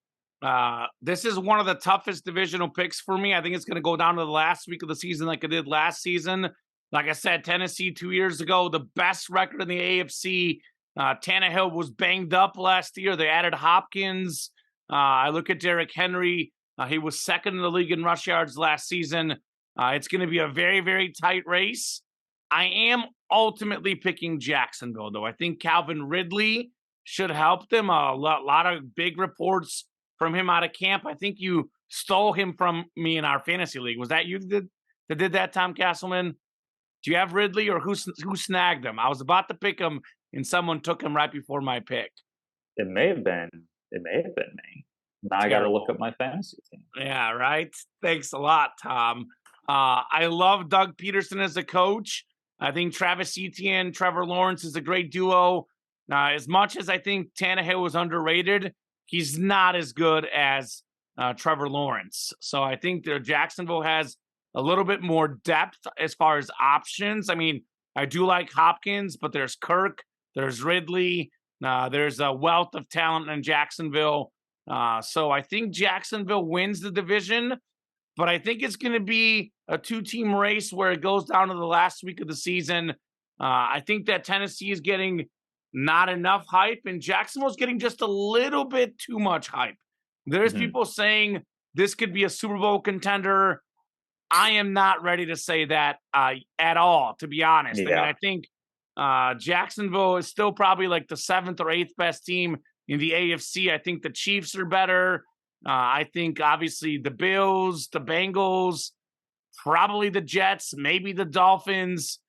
This is one of the toughest divisional picks for me. I think it's going to go down to the last week of the season like it did last season. Like I said, Tennessee 2 years ago, the best record in the AFC. Tannehill was banged up last year. They added Hopkins. I look at Derrick Henry. He was second in the league in rush yards last season. It's going to be a very, very tight race. I am ultimately picking Jacksonville, though. I think Calvin Ridley should help them. A lot of big reports from him out of camp. I think you stole him from me in our fantasy league. Was that you that did that, Tom Casselman? Do you have Ridley, or who snagged him? I was about to pick him, and someone took him right before my pick. It may have been. It may have been me. Now I got to look up my fantasy team. Yeah, right. Thanks a lot, Tom. I love Doug Peterson as a coach. I think Travis Etienne, Trevor Lawrence is a great duo. As much as I think Tannehill was underrated, he's not as good as Trevor Lawrence. So I think that Jacksonville has a little bit more depth as far as options. I mean, I do like Hopkins, but there's Kirk, there's Ridley, there's a wealth of talent in Jacksonville. So I think Jacksonville wins the division, but I think it's going to be a two-team race where it goes down to the last week of the season. I think that Tennessee is getting not enough hype, and Jacksonville's getting just a little bit too much hype. There's people saying this could be a Super Bowl contender. I am not ready to say that at all, to be honest. Yeah. I mean, I think Jacksonville is still probably like the 7th or 8th best team in the AFC. I think the Chiefs are better. I think, obviously, the Bills, the Bengals, probably the Jets, maybe the Dolphins,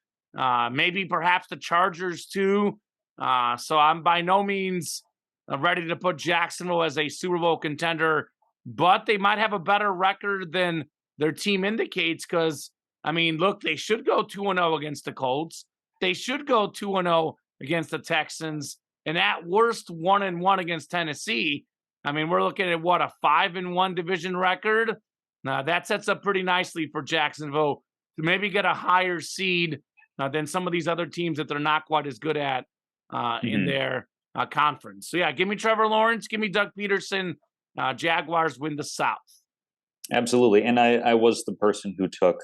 maybe perhaps the Chargers too. So I'm by no means ready to put Jacksonville as a Super Bowl contender, but they might have a better record than their team indicates because, I mean, look, they should go 2-0 against the Colts. They should go 2-0 against the Texans, and at worst 1-1 against Tennessee. I mean, we're looking at what, a 5-1 division record? Now that sets up pretty nicely for Jacksonville to maybe get a higher seed than some of these other teams that they're not quite as good at in their conference. So yeah, give me Trevor Lawrence, give me Doug Peterson. Jaguars win the South. Absolutely, and I was the person who took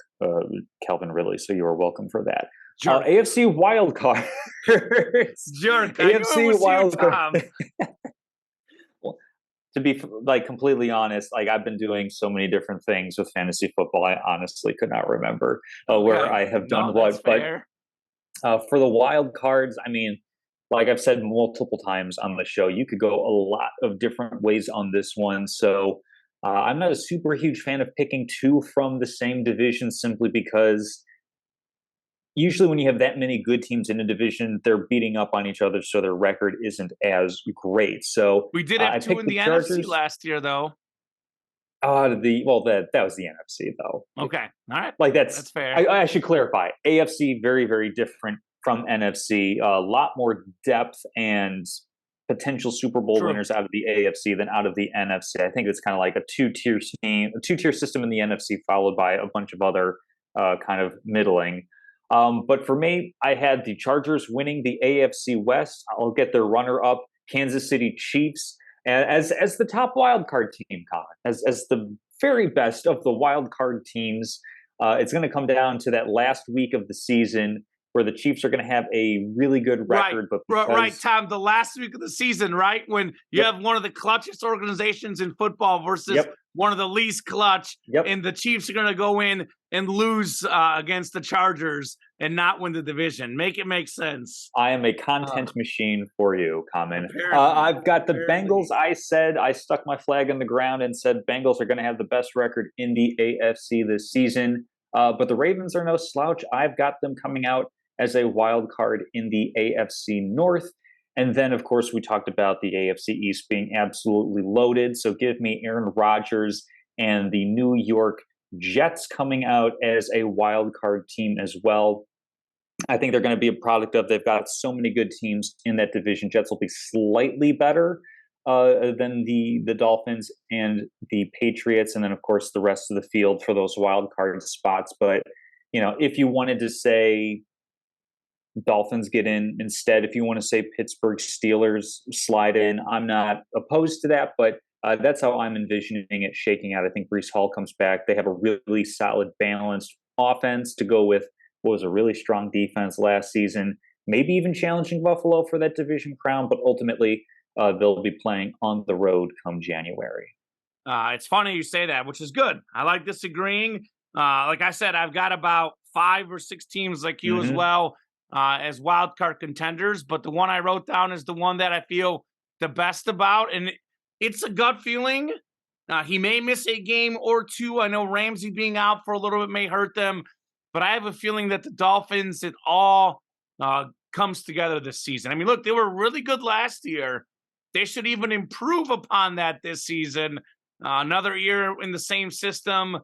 Calvin Ridley, so you are welcome for that. Jerk. AFC wild card. Jerk. AFC wild card. Well, to be like completely honest, like I've been doing so many different things with fantasy football, I honestly could not remember where I have done what. But for the wild cards, I mean, like I've said multiple times on the show, you could go a lot of different ways on this one. So I'm not a super huge fan of picking two from the same division simply because usually when you have that many good teams in a division, they're beating up on each other, so their record isn't as great. So we did have two in the NFC last year, though. That was the NFC, though. Okay, all right, like that's fair. I should clarify. AFC very, very different from NFC. A lot more depth and potential Super Bowl winners out of the AFC than out of the NFC. I think it's kind of like a two-tier system in the NFC, followed by a bunch of other kind of middling. But for me, I had the Chargers winning the AFC West. I'll get their runner-up, Kansas City Chiefs, as the top wild card team, Colin, as the very best of the wild card teams. It's going to come down to that last week of the season where the Chiefs are going to have a really good record. Right, Tom, the last week of the season, right? When you have one of the clutchest organizations in football versus one of the least clutch, and the Chiefs are going to go in and lose against the Chargers and not win the division. Make it make sense. I am a content machine for you, Kamen. I've got the Bengals. I stuck my flag in the ground and said Bengals are going to have the best record in the AFC this season. But the Ravens are no slouch. I've got them coming out as a wild card in the AFC North. And then, of course, we talked about the AFC East being absolutely loaded. So give me Aaron Rodgers and the New York Jets coming out as a wild card team as well. I think they're going to be a product of they've got so many good teams in that division. Jets will be slightly better than the Dolphins and the Patriots. And then, of course, the rest of the field for those wild card spots. But, you know, if you wanted to say Dolphins get in instead, if you want to say Pittsburgh Steelers slide in, I'm not opposed to that, but that's how I'm envisioning it shaking out. I think Breece Hall comes back. They have a really solid, balanced offense to go with was a really strong defense last season, maybe even challenging Buffalo for that division crown, but ultimately they'll be playing on the road come January. It's funny you say that, which is good. I like disagreeing. Like I said, I've got about 5 or 6 teams like you as Hmm. well as wild card contenders, but the one I wrote down is the one that I feel the best about, and it's a gut feeling. He may miss a game or two. I know Ramsey being out for a little bit may hurt them, but I have a feeling that the Dolphins, it all comes together this season. I mean, look, they were really good last year. They should even improve upon that this season. Another year in the same system.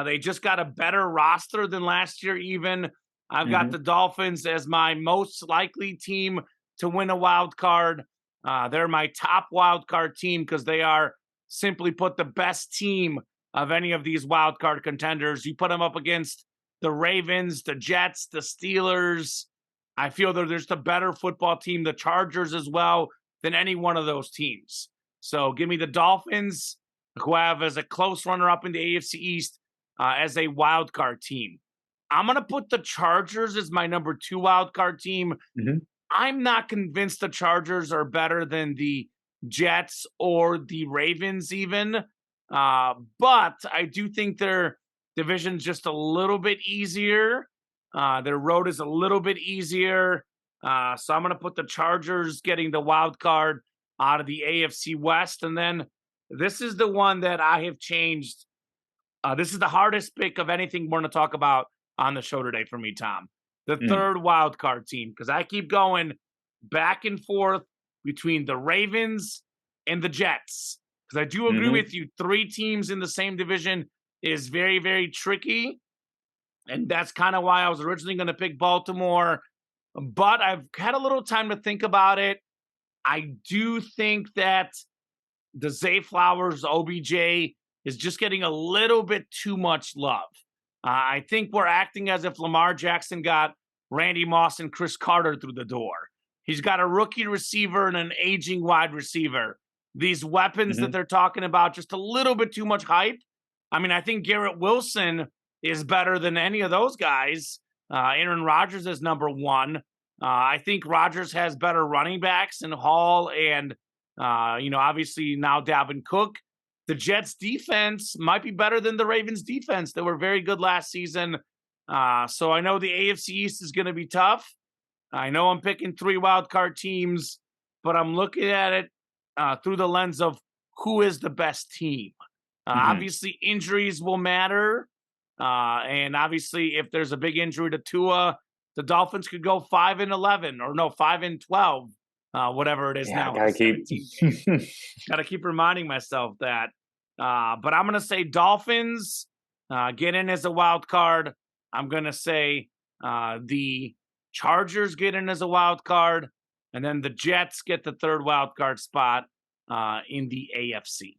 They just got a better roster than last year, even. I've got Hmm. the Dolphins as my most likely team to win a wild card. They're my top wild card team because they are, simply put, the best team of any of these wild card contenders. You put them up against the Ravens, the Jets, the Steelers. I feel that there's the better football team, the Chargers as well, than any one of those teams. So give me the Dolphins, who have as a close runner-up in the AFC East as a wild card team. I'm going to put the Chargers as my number 2 wild card team. Hmm. I'm not convinced the Chargers are better than the Jets or the Ravens even. But I do think their division's just a little bit easier. Their road is a little bit easier. So I'm going to put the Chargers getting the wild card out of the AFC West. And then this is the one that I have changed. This is the hardest pick of anything we're going to talk about on the show today for me, Tom. The Mm. third wild card team, because I keep going back and forth between the Ravens and the Jets. Because I do agree Hmm. with you, 3 teams in the same division is very, very tricky. And that's kind of why I was originally going to pick Baltimore. But I've had a little time to think about it. I do think that the Zay Flowers OBJ is just getting a little bit too much love. I think we're acting as if Lamar Jackson got Randy Moss and Chris Carter through the door. He's got a rookie receiver and an aging wide receiver. These weapons that Hmm. they're talking about, just a little bit too much hype. I mean, I think Garrett Wilson is better than any of those guys. Aaron Rodgers is number 1. I think Rodgers has better running backs in Hall and obviously now Dalvin Cook. The Jets defense might be better than the Ravens defense. They were very good last season. So I know the AFC East is going to be tough. I know I'm picking 3 wild card teams, but I'm looking at it through the lens of who is the best team. Hmm. Obviously, injuries will matter. And obviously, if there's a big injury to Tua, the Dolphins could go 5-11 or no, 5-12, whatever it is Yeah, I now with the gotta keep. 17 games. Got to keep reminding myself that. But I'm going to say Dolphins get in as a wild card. I'm going to say the Chargers get in as a wild card. And then the Jets get the third wild card spot in the AFC.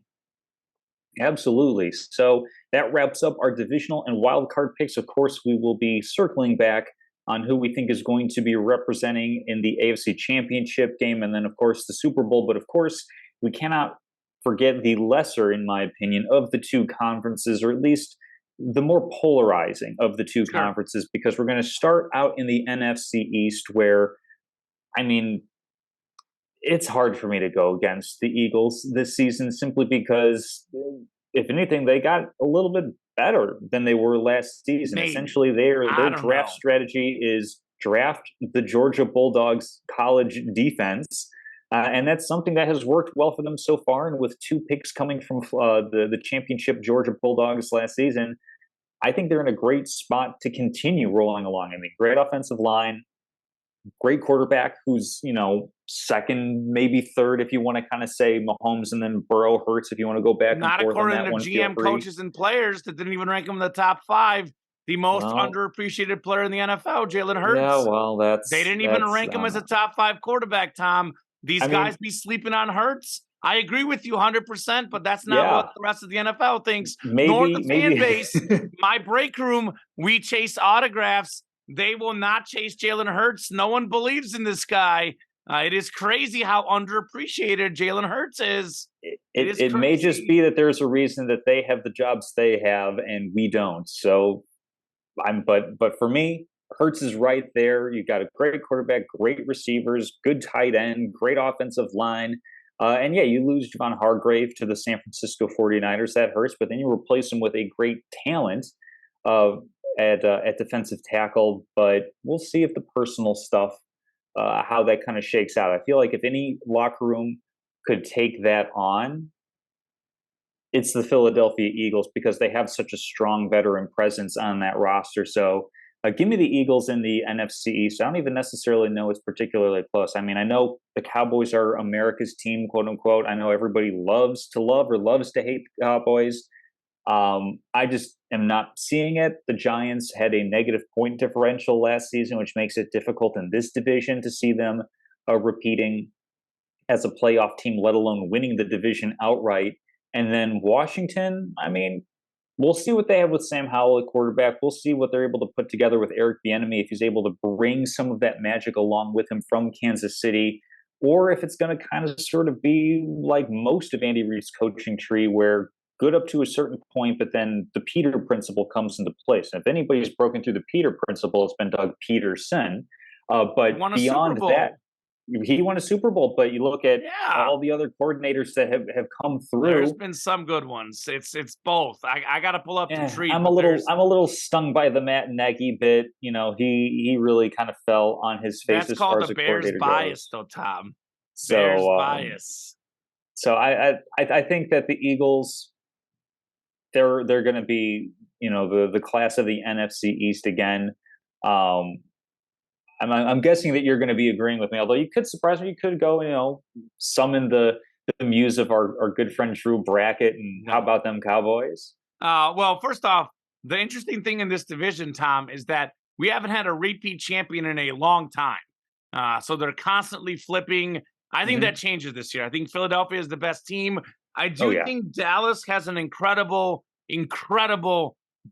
Absolutely. So that wraps up our divisional and wild card picks. Of course, we will be circling back on who we think is going to be representing in the AFC Championship game and then, of course, the Super Bowl. But of course, we cannot forget the lesser, in my opinion, of the 2 conferences, or at least the more polarizing of the 2 Sure. conferences, because we're going to start out in the NFC East, where, I mean, it's hard for me to go against the Eagles this season simply because, if anything, they got a little bit better than they were last season. Maybe. Essentially, I their don't draft know. strategy is draft the Georgia Bulldogs college defense. And that's something that has worked well for them so far. And with 2 picks coming from the championship Georgia Bulldogs last season, I think they're in a great spot to continue rolling along. I mean, great offensive line, great quarterback who's, second, maybe third, if you want to kind of say Mahomes and then Burrow, Hurts, if you want to go back and Not forth on according that to one, feel GM free. coaches and players that didn't even rank him in the top 5. The most Well, underappreciated player in the NFL, Jalen yeah, Hurts. well, They didn't even that's rank him as a top 5 quarterback, Tom. These I guys mean, be sleeping on Hurts. I agree with you 100%, but that's not what yeah, the rest of the NFL thinks, nor the fan maybe. base. My break room, we chase autographs. They will not chase Jalen Hurts. No one believes in this guy. It is crazy how underappreciated Jalen Hurts is. It is It may just crazy. be that there's a reason that they have the jobs they have and we don't. So but for me, Hurts is right there. You've got a great quarterback, great receivers, good tight end, great offensive line. And yeah, you lose Javon Hargrave to the San Francisco 49ers. That hurts, but then you replace him with a great talent uh, at defensive tackle. But we'll see if the personal stuff, how that kind of shakes out. I feel like if any locker room could take that on, it's the Philadelphia Eagles because they have such a strong veteran presence on that roster. So give me the Eagles in the NFC East. I don't even necessarily know it's particularly close. I mean, I know the Cowboys are America's team, quote unquote. I know everybody loves to love or loves to hate the Cowboys. I just am not seeing it. The Giants had a negative point differential last season, which makes it difficult in this division to see them repeating as a playoff team, let alone winning the division outright. And then Washington, I mean, we'll see what they have with Sam Howell at quarterback. We'll see what they're able to put together with Eric Bieniemy if he's able to bring some of that magic along with him from Kansas City, or if it's going to kind of sort of be like most of Andy Reid's coaching tree, where good up to a certain point, but then the Peter principle comes into place. And if anybody's broken through the Peter principle, it's been Doug Peterson. But Won a Super beyond Bowl. that, he won a Super Bowl, but you look at Yeah. all the other coordinators that have come through. There's been some good ones. It's both. I got to pull up the tree. I'm a little stung by the Matt Nagy bit. You know, he really kind of fell on his face That's as far called as the a Bears coordinator bias, goes. though, Tom. So, Bears bias. So I think that the Eagles, they're going to be, you know, the class of the NFC East again. I'm guessing that you're going to be agreeing with me, although you could surprise me. You could go, you know, summon the muse of our good friend Drew Brackett, and how about them Cowboys? Well, first off, the interesting thing in this division, Tom, is that we haven't had a repeat champion in a long time. So they're constantly flipping. I think that changes this year. I think Philadelphia is the best team. I do think Dallas has an incredible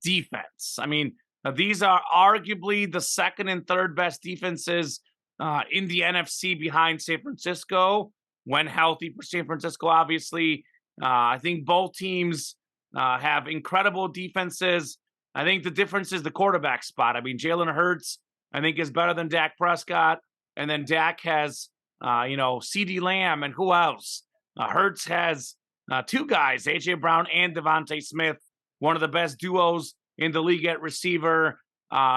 defense. I mean, these are arguably the second and third best defenses in the NFC behind San Francisco, when healthy for San Francisco, obviously. I think both teams have incredible defenses. I think the difference is the quarterback spot. I mean, Jalen Hurts, I think, is better than Dak Prescott. And then Dak has, CeeDee Lamb, and who else? Hurts has two guys, A.J. Brown and Devontae Smith, one of the best duos in the league at receiver.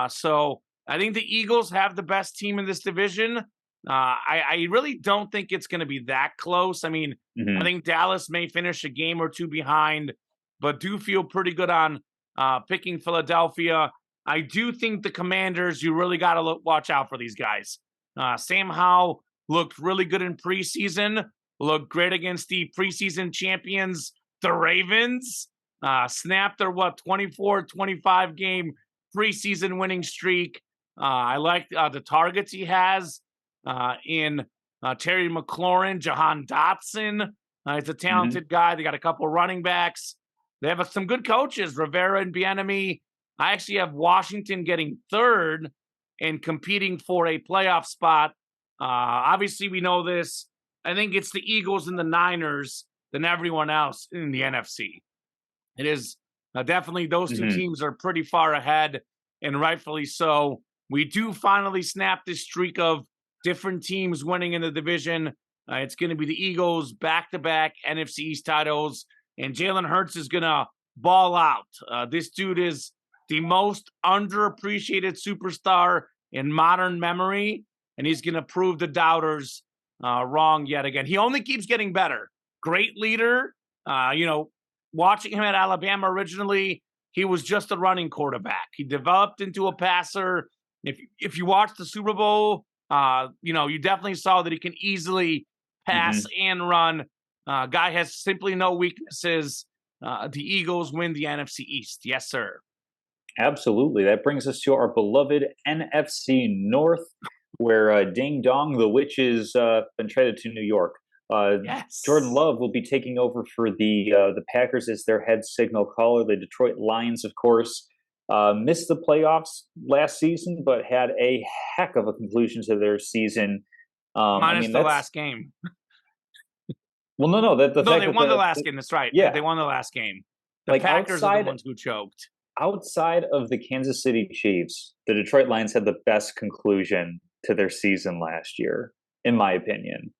So I think the Eagles have the best team in this division. I really don't think it's going to be that close. I mean, I think Dallas may finish a game or two behind, but do feel pretty good on picking Philadelphia. I do think the Commanders, you really got to watch out for these guys. Sam Howell looked really good in preseason, looked great against the preseason champions, the Ravens. Snapped their 24-25 game preseason winning streak. I like the targets he has in Terry McLaurin, Jahan Dotson. He's a talented guy. They got a couple running backs. They have some good coaches, Rivera and Bieniemy. I actually have Washington getting third and competing for a playoff spot. Obviously, we know this. I think it's the Eagles and the Niners than everyone else in the NFC. It is definitely those two teams are pretty far ahead, and rightfully so. We do finally snap this streak of different teams winning in the division. It's going to be the Eagles back-to-back NFC East titles, and Jalen Hurts is going to ball out. This dude is the most underappreciated superstar in modern memory, and he's going to prove the doubters wrong yet again. He only keeps getting better. Great leader, watching him at Alabama originally, he was just a running quarterback. He developed into a passer. If you watch the Super Bowl, you definitely saw that he can easily pass and run. Guy has simply no weaknesses. The Eagles win the NFC East. Yes, sir. Absolutely. That brings us to our beloved NFC North, where Ding Dong, the witch, has been traded to New York. Yes. Jordan Love will be taking over for the Packers as their head signal caller. The Detroit Lions, of course, missed the playoffs last season, but had a heck of a conclusion to their season. Minus the last game. Well, no. They won the last game. That's right. Yeah. They won the last game. The Packers are the ones who choked. outside of the Kansas City Chiefs, the Detroit Lions had the best conclusion to their season last year, in my opinion.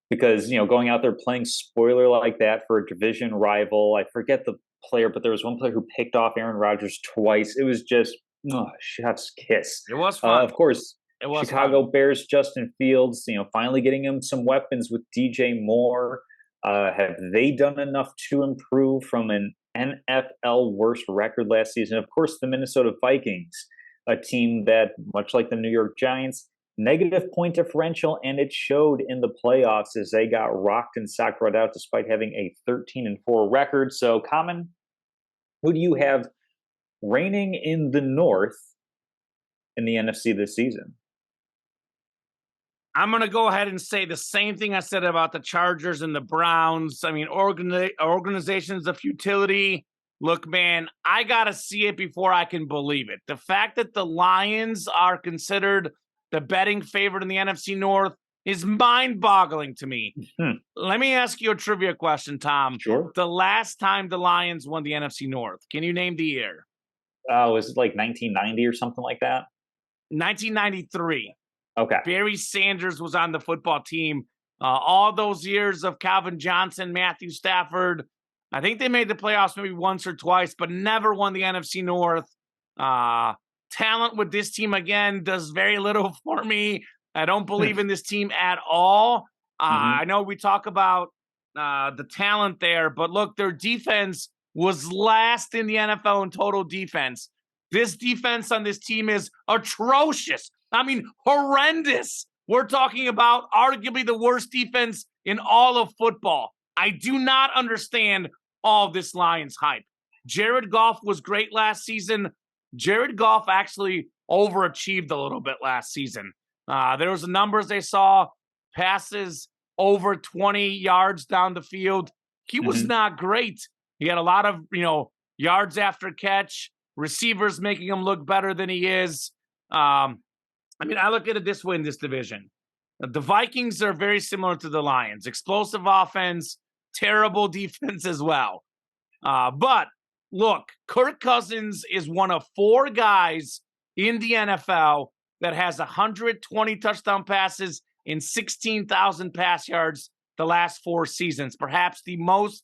Because, going out there playing spoiler like that for a division rival, I forget the player, but there was one player who picked off Aaron Rodgers twice. It was just, chef's kiss. It was fun. Of course, It was Chicago fun. Bears, Justin Fields, finally getting him some weapons with DJ Moore. Have they done enough to improve from an NFL worst record last season? Of course, the Minnesota Vikings, a team that, much like the New York Giants, negative point differential, and it showed in the playoffs as they got rocked and socked right out despite having a 13-4 record. So, Kamen, who do you have reigning in the North in the NFC this season? I'm going to go ahead and say the same thing I said about the Chargers and the Browns. I mean, organizations of futility. Look, man, I got to see it before I can believe it. The fact that the Lions are considered the betting favorite in the NFC North is mind-boggling to me. Let me ask you a trivia question, Tom. Sure. The last time the Lions won the NFC North, can you name the year? Was it like 1990 or something like that? 1993. Okay. Barry Sanders was on the football team. All those years of Calvin Johnson, Matthew Stafford, I think they made the playoffs maybe once or twice, but never won the NFC North. Talent with this team, again, does very little for me. I don't believe in this team at all. I know we talk about the talent there, but look, their defense was last in the NFL in total defense. This defense on this team is atrocious. I mean, horrendous. We're talking about arguably the worst defense in all of football. I do not understand all this Lions hype. Jared Goff was great last season. Jared Goff actually overachieved a little bit last season. There was the numbers they saw, passes over 20 yards down the field. He was not great. He had a lot of, yards after catch, receivers making him look better than he is. I look at it this way in this division. The Vikings are very similar to the Lions. Explosive offense, terrible defense as well. But look, Kirk Cousins is one of 4 guys in the NFL that has 120 touchdown passes and 16,000 pass yards the last 4 seasons. Perhaps the most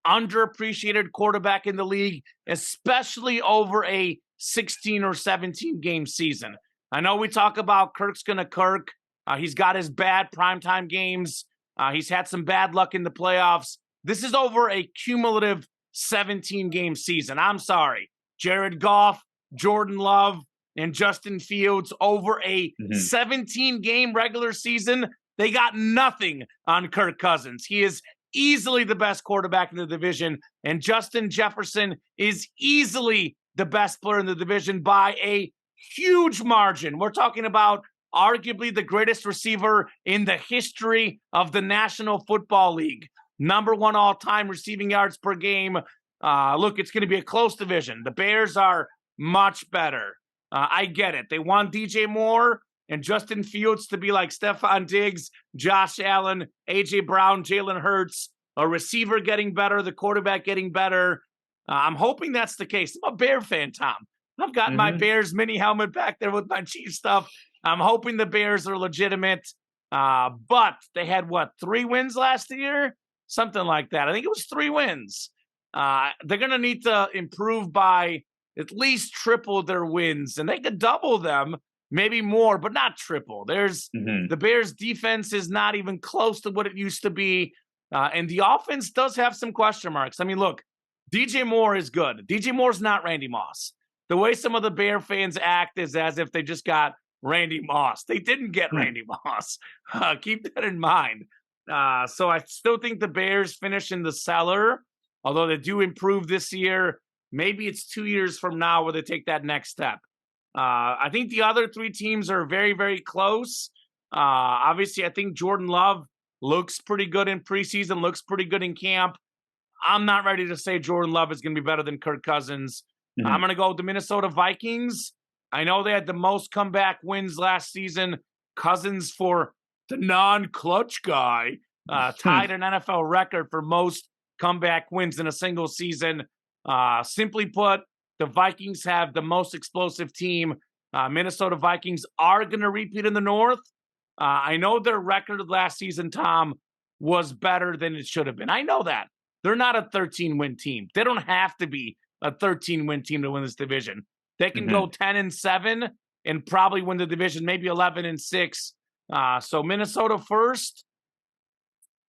underappreciated quarterback in the league, especially over a 16 or 17 game season. I know we talk about Kirk's going to Kirk. He's got his bad primetime games. He's had some bad luck in the playoffs. This is over a cumulative 17-game season. I'm sorry. Jared Goff, Jordan Love, and Justin Fields over a 17-game regular season. They got nothing on Kirk Cousins. He is easily the best quarterback in the division, and Justin Jefferson is easily the best player in the division by a huge margin. We're talking about arguably the greatest receiver in the history of the National Football League. Number 1 all-time receiving yards per game. Look, it's going to be a close division. The Bears are much better. I get it. They want DJ Moore and Justin Fields to be like Stephon Diggs, Josh Allen, A.J. Brown, Jalen Hurts, a receiver getting better, the quarterback getting better. I'm hoping that's the case. I'm a Bear fan, Tom. I've got my Bears mini helmet back there with my Chiefs stuff. I'm hoping the Bears are legitimate. But they had, 3 wins last year? Something like that. I think it was 3 wins. They're going to need to improve by at least triple their wins, and they could double them, maybe more, but not triple. The Bears' defense is not even close to what it used to be, and the offense does have some question marks. I mean, look, DJ Moore is good. DJ Moore's not Randy Moss. The way some of the Bear fans act is as if they just got Randy Moss. They didn't get Randy Moss. Keep that in mind. So I still think the Bears finish in the cellar, although they do improve this year. Maybe it's 2 years from now where they take that next step. I think the other 3 teams are very, very close. Obviously, I think Jordan Love looks pretty good in preseason, looks pretty good in camp. I'm not ready to say Jordan Love is going to be better than Kirk Cousins. I'm going to go with the Minnesota Vikings. I know they had the most comeback wins last season. Cousins, for the non-clutch guy, tied an NFL record for most comeback wins in a single season. Simply put, The Vikings have the most explosive team. Minnesota Vikings are going to repeat in the North. I know their record last season, Tom, was better than it should have been. I know that. They're not a 13-win team. They don't have to be a 13-win team to win this division. They can go 10-7 and probably win the division, maybe 11-6. So Minnesota first.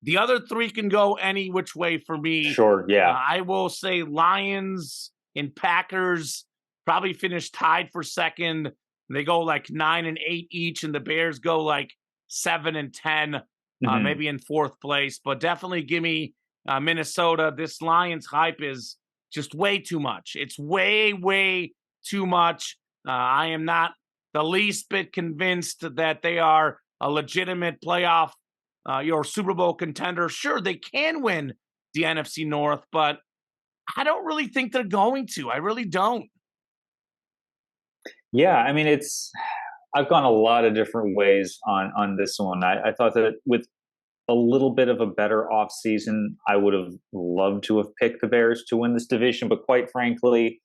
The other three can go any which way for me. Sure, yeah. I will say Lions and Packers probably finish tied for second. They go like 9-8 each, and the Bears go like 7-10, maybe in fourth place. But definitely give me Minnesota. This Lions hype is just way too much. It's way, way too much. I am not the least bit convinced that they are a legitimate playoff your Super Bowl contender. Sure, they can win the NFC North, but I don't really think they're going to. I really don't. Yeah, I mean, I've gone a lot of different ways on this one. I thought that with a little bit of a better offseason, I would have loved to have picked the Bears to win this division. But quite frankly,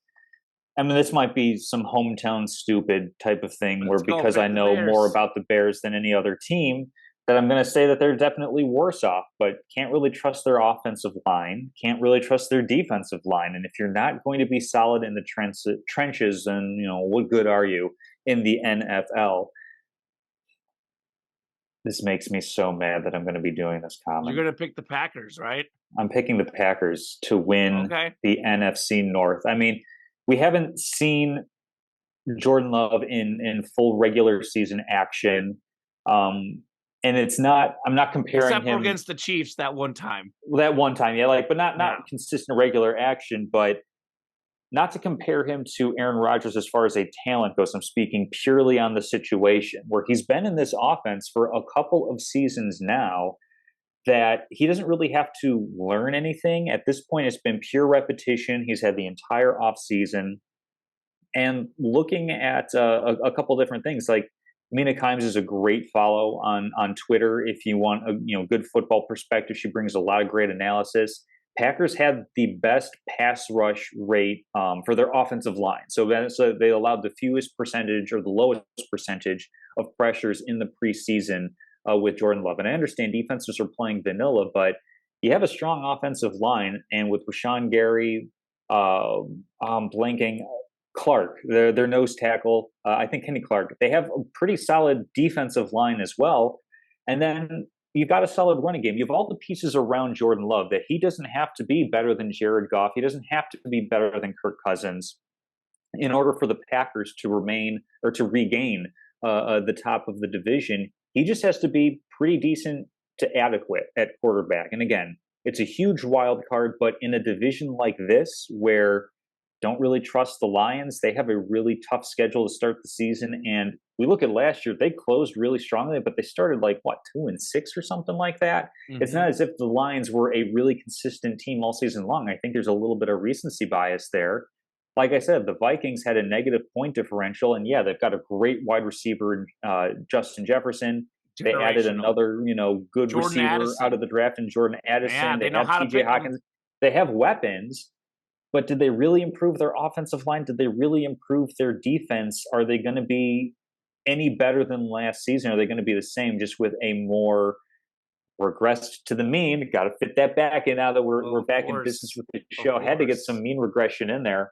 I mean, this might be some hometown stupid type of thing where because I know more about the Bears than any other team, that I'm going to say that they're definitely worse off, but can't really trust their offensive line, can't really trust their defensive line. And if you're not going to be solid in the trenches, then, what good are you in the NFL? This makes me so mad that I'm going to be doing this comment. You're going to pick the Packers, right? I'm picking the Packers to win the NFC North. I mean, we haven't seen Jordan Love in full regular season action. And I'm not comparing Except him against the Chiefs that one time. That one time, yeah, but not consistent regular action, but not to compare him to Aaron Rodgers as far as a talent goes. I'm speaking purely on the situation where he's been in this offense for a couple of seasons now, that he doesn't really have to learn anything. At this point, it's been pure repetition. He's had the entire offseason. And looking at a couple different things, like Mina Kimes is a great follow on Twitter if you want a good football perspective. She brings a lot of great analysis. Packers had the best pass rush rate for their offensive line. So they allowed the fewest percentage or the lowest percentage of pressures in the preseason with Jordan Love. And I understand defenses are playing vanilla, but you have a strong offensive line. And with Rashawn Gary, blanking, Clark, their nose tackle, I think Kenny Clark, they have a pretty solid defensive line as well. And then you've got a solid running game. You have all the pieces around Jordan Love that he doesn't have to be better than Jared Goff. He doesn't have to be better than Kirk Cousins in order for the Packers to remain or to regain the top of the division. He just has to be pretty decent to adequate at quarterback. And again, it's a huge wild card, but in a division like this where don't really trust the Lions. They have a really tough schedule to start the season. And we look at last year, they closed really strongly, but they started 2-6 or something like that. Mm-hmm. It's not as if the Lions were a really consistent team all season long. I think there's a little bit of recency bias there. Like I said, the Vikings had a negative point differential. And yeah, they've got a great wide receiver, Justin Jefferson. They added another, good Jordan receiver Addison out of the draft in Jordan Addison. Yeah, they have TJ Hawkins. They have weapons. But did they really improve their offensive line? Did they really improve their defense? Are they going to be any better than last season? Are they going to be the same, just with a more regressed to the mean? Got to fit that back in now that we're back in business with the show. Had to get some mean regression in there.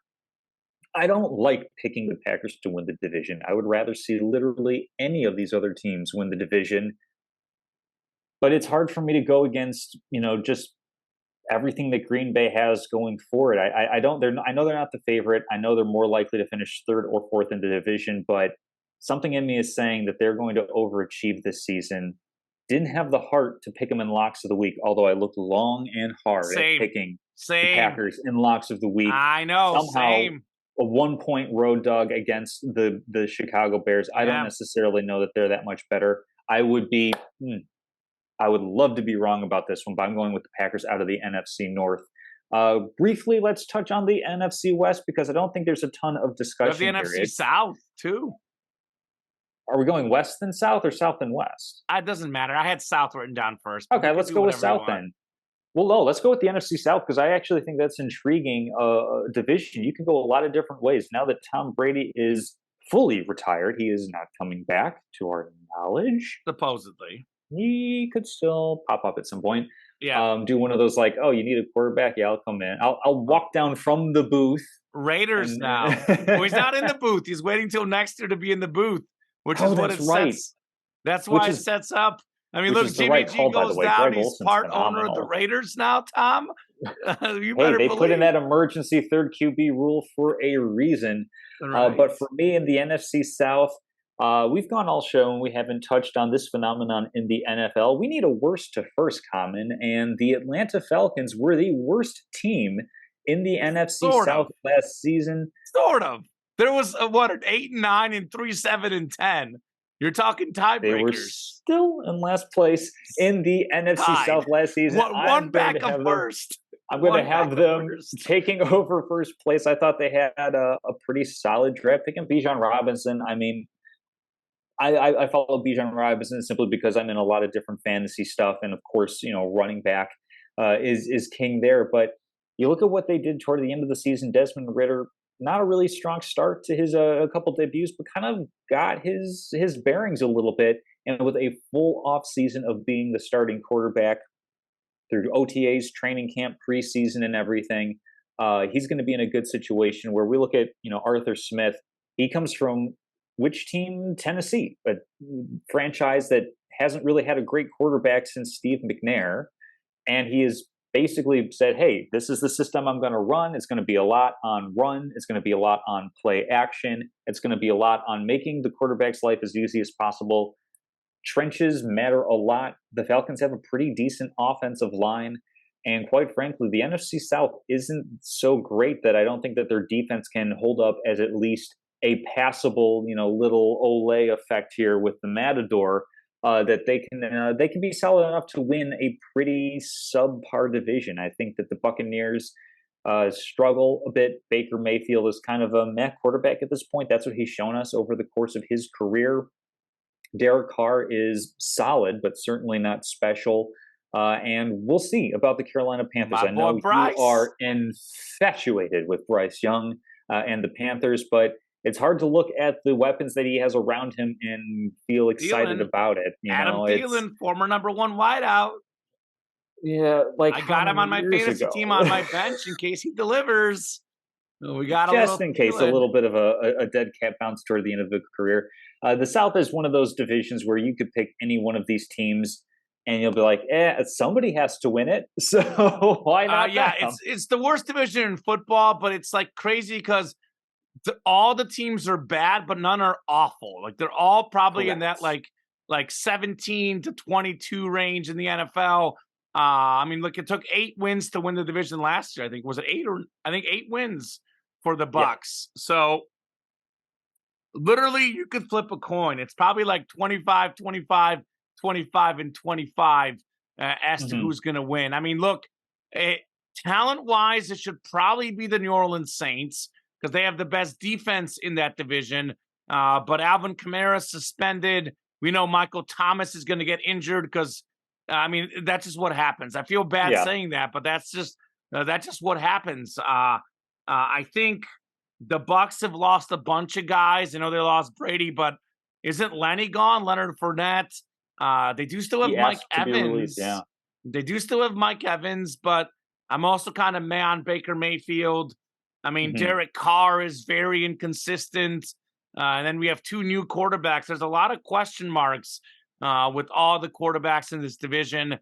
I don't like picking the Packers to win the division. I would rather see literally any of these other teams win the division. But it's hard for me to go against, just everything that Green Bay has going forward. I know they're not the favorite. I know they're more likely to finish third or fourth in the division, but something in me is saying that they're going to overachieve this season. Didn't have the heart to pick them in locks of the week, although I looked long and hard at picking the Packers in locks of the week. I know, somehow a 1-point road dog against the Chicago Bears. I don't necessarily know that they're that much better. I would love to be wrong about this one, but I'm going with the Packers out of the NFC North. Briefly, let's touch on the NFC West because I don't think there's a ton of discussion here. The NFC South, too. Are we going West and South or South and West? It doesn't matter. I had South written down first. Okay, let's go with South then. Well, no, let's go with the NFC South because I actually think that's intriguing division. You can go a lot of different ways. Now that Tom Brady is fully retired, he is not coming back to our knowledge. Supposedly. He could still pop up at some point. Yeah. Do one of those like, oh, you need a quarterback? Yeah, I'll come in. I'll walk down from the booth. Raiders And, now. Well, he's not in the booth. He's waiting till next year to be in the booth, which is oh, what that's it right. sets. That's Which why it is sets up. I mean, which look, is the Jimmy right G call, by the goes way. down. Greg He's Olson's part owner of the phenomenal. Raiders now, Tom. You Hey, better they put in believe. that emergency third QB rule for a reason. Right. But for me in the NFC South, we've gone all show and we haven't touched on this phenomenon in the NFL. We need a worst to first common, and the Atlanta Falcons were the worst team in the NFC Sort South of. last season. Sort of. There was what, an 8-9 and 3-7-10. You're talking They were tiebreakers. still in last place in the NFC Tied. South last season. One back of first. I'm going to have them taking over first place. I thought they had a pretty solid draft pick in Bijan Robinson. I mean, I follow Bijan Robinson simply because I'm in a lot of different fantasy stuff, and of course, running back is king there. But you look at what they did toward the end of the season. Desmond Ritter, not a really strong start to his a couple debuts, but kind of got his bearings a little bit, and with a full off season of being the starting quarterback through OTAs, training camp, preseason, and everything, he's going to be in a good situation. Where we look at Arthur Smith, he comes from which team? Tennessee, a franchise that hasn't really had a great quarterback since Steve McNair, and he has basically said, hey, this is the system I'm going to run. It's going to be a lot on run. It's going to be a lot on play action. It's going to be a lot on making the quarterback's life as easy as possible. Trenches matter a lot. The Falcons have a pretty decent offensive line. And quite frankly, the NFC South isn't so great that I don't think that their defense can hold up as at least a passable, little Ole effect here with the Matador, that they can be solid enough to win a pretty subpar division. I think that the Buccaneers struggle a bit. Baker Mayfield is kind of a meh quarterback at this point. That's what he's shown us over the course of his career. Derek Carr is solid, but certainly not special. And we'll see about the Carolina Panthers. I know you are infatuated with Bryce Young and the Panthers, but it's hard to look at the weapons that he has around him and feel excited about it. Adam Thielen, former number one wideout. Yeah, like I got him on my fantasy team on my bench in case he delivers. We got just in case, a little bit of a dead cat bounce toward the end of the career. The South is one of those divisions where you could pick any one of these teams, and you'll be like, somebody has to win it, so why not? Yeah, it's the worst division in football, but it's like crazy because all the teams are bad, but none are awful. Like they're all probably in that like 17 to 22 range in the NFL. I mean, look, it took 8 wins to win the division last year. I think was it 8 or I think 8 wins for the Bucks. Yeah. So literally you could flip a coin. It's probably like 25, 25, 25, and 25 as to who's going to win. I mean, look, talent-wise, it should probably be the New Orleans Saints because they have the best defense in that division. But Alvin Kamara suspended. We know Michael Thomas is going to get injured because, I mean, that's just what happens. I feel bad saying that, but that's just what happens. I think the Bucks have lost a bunch of guys. I know they lost Brady, but isn't Lenny gone? Leonard Fournette. They do still have Mike Evans. They do still have Mike Evans, but I'm also kind of meh on Baker Mayfield. I mean, Derek Carr is very inconsistent. And then we have 2 new quarterbacks. There's a lot of question marks with all the quarterbacks in this division.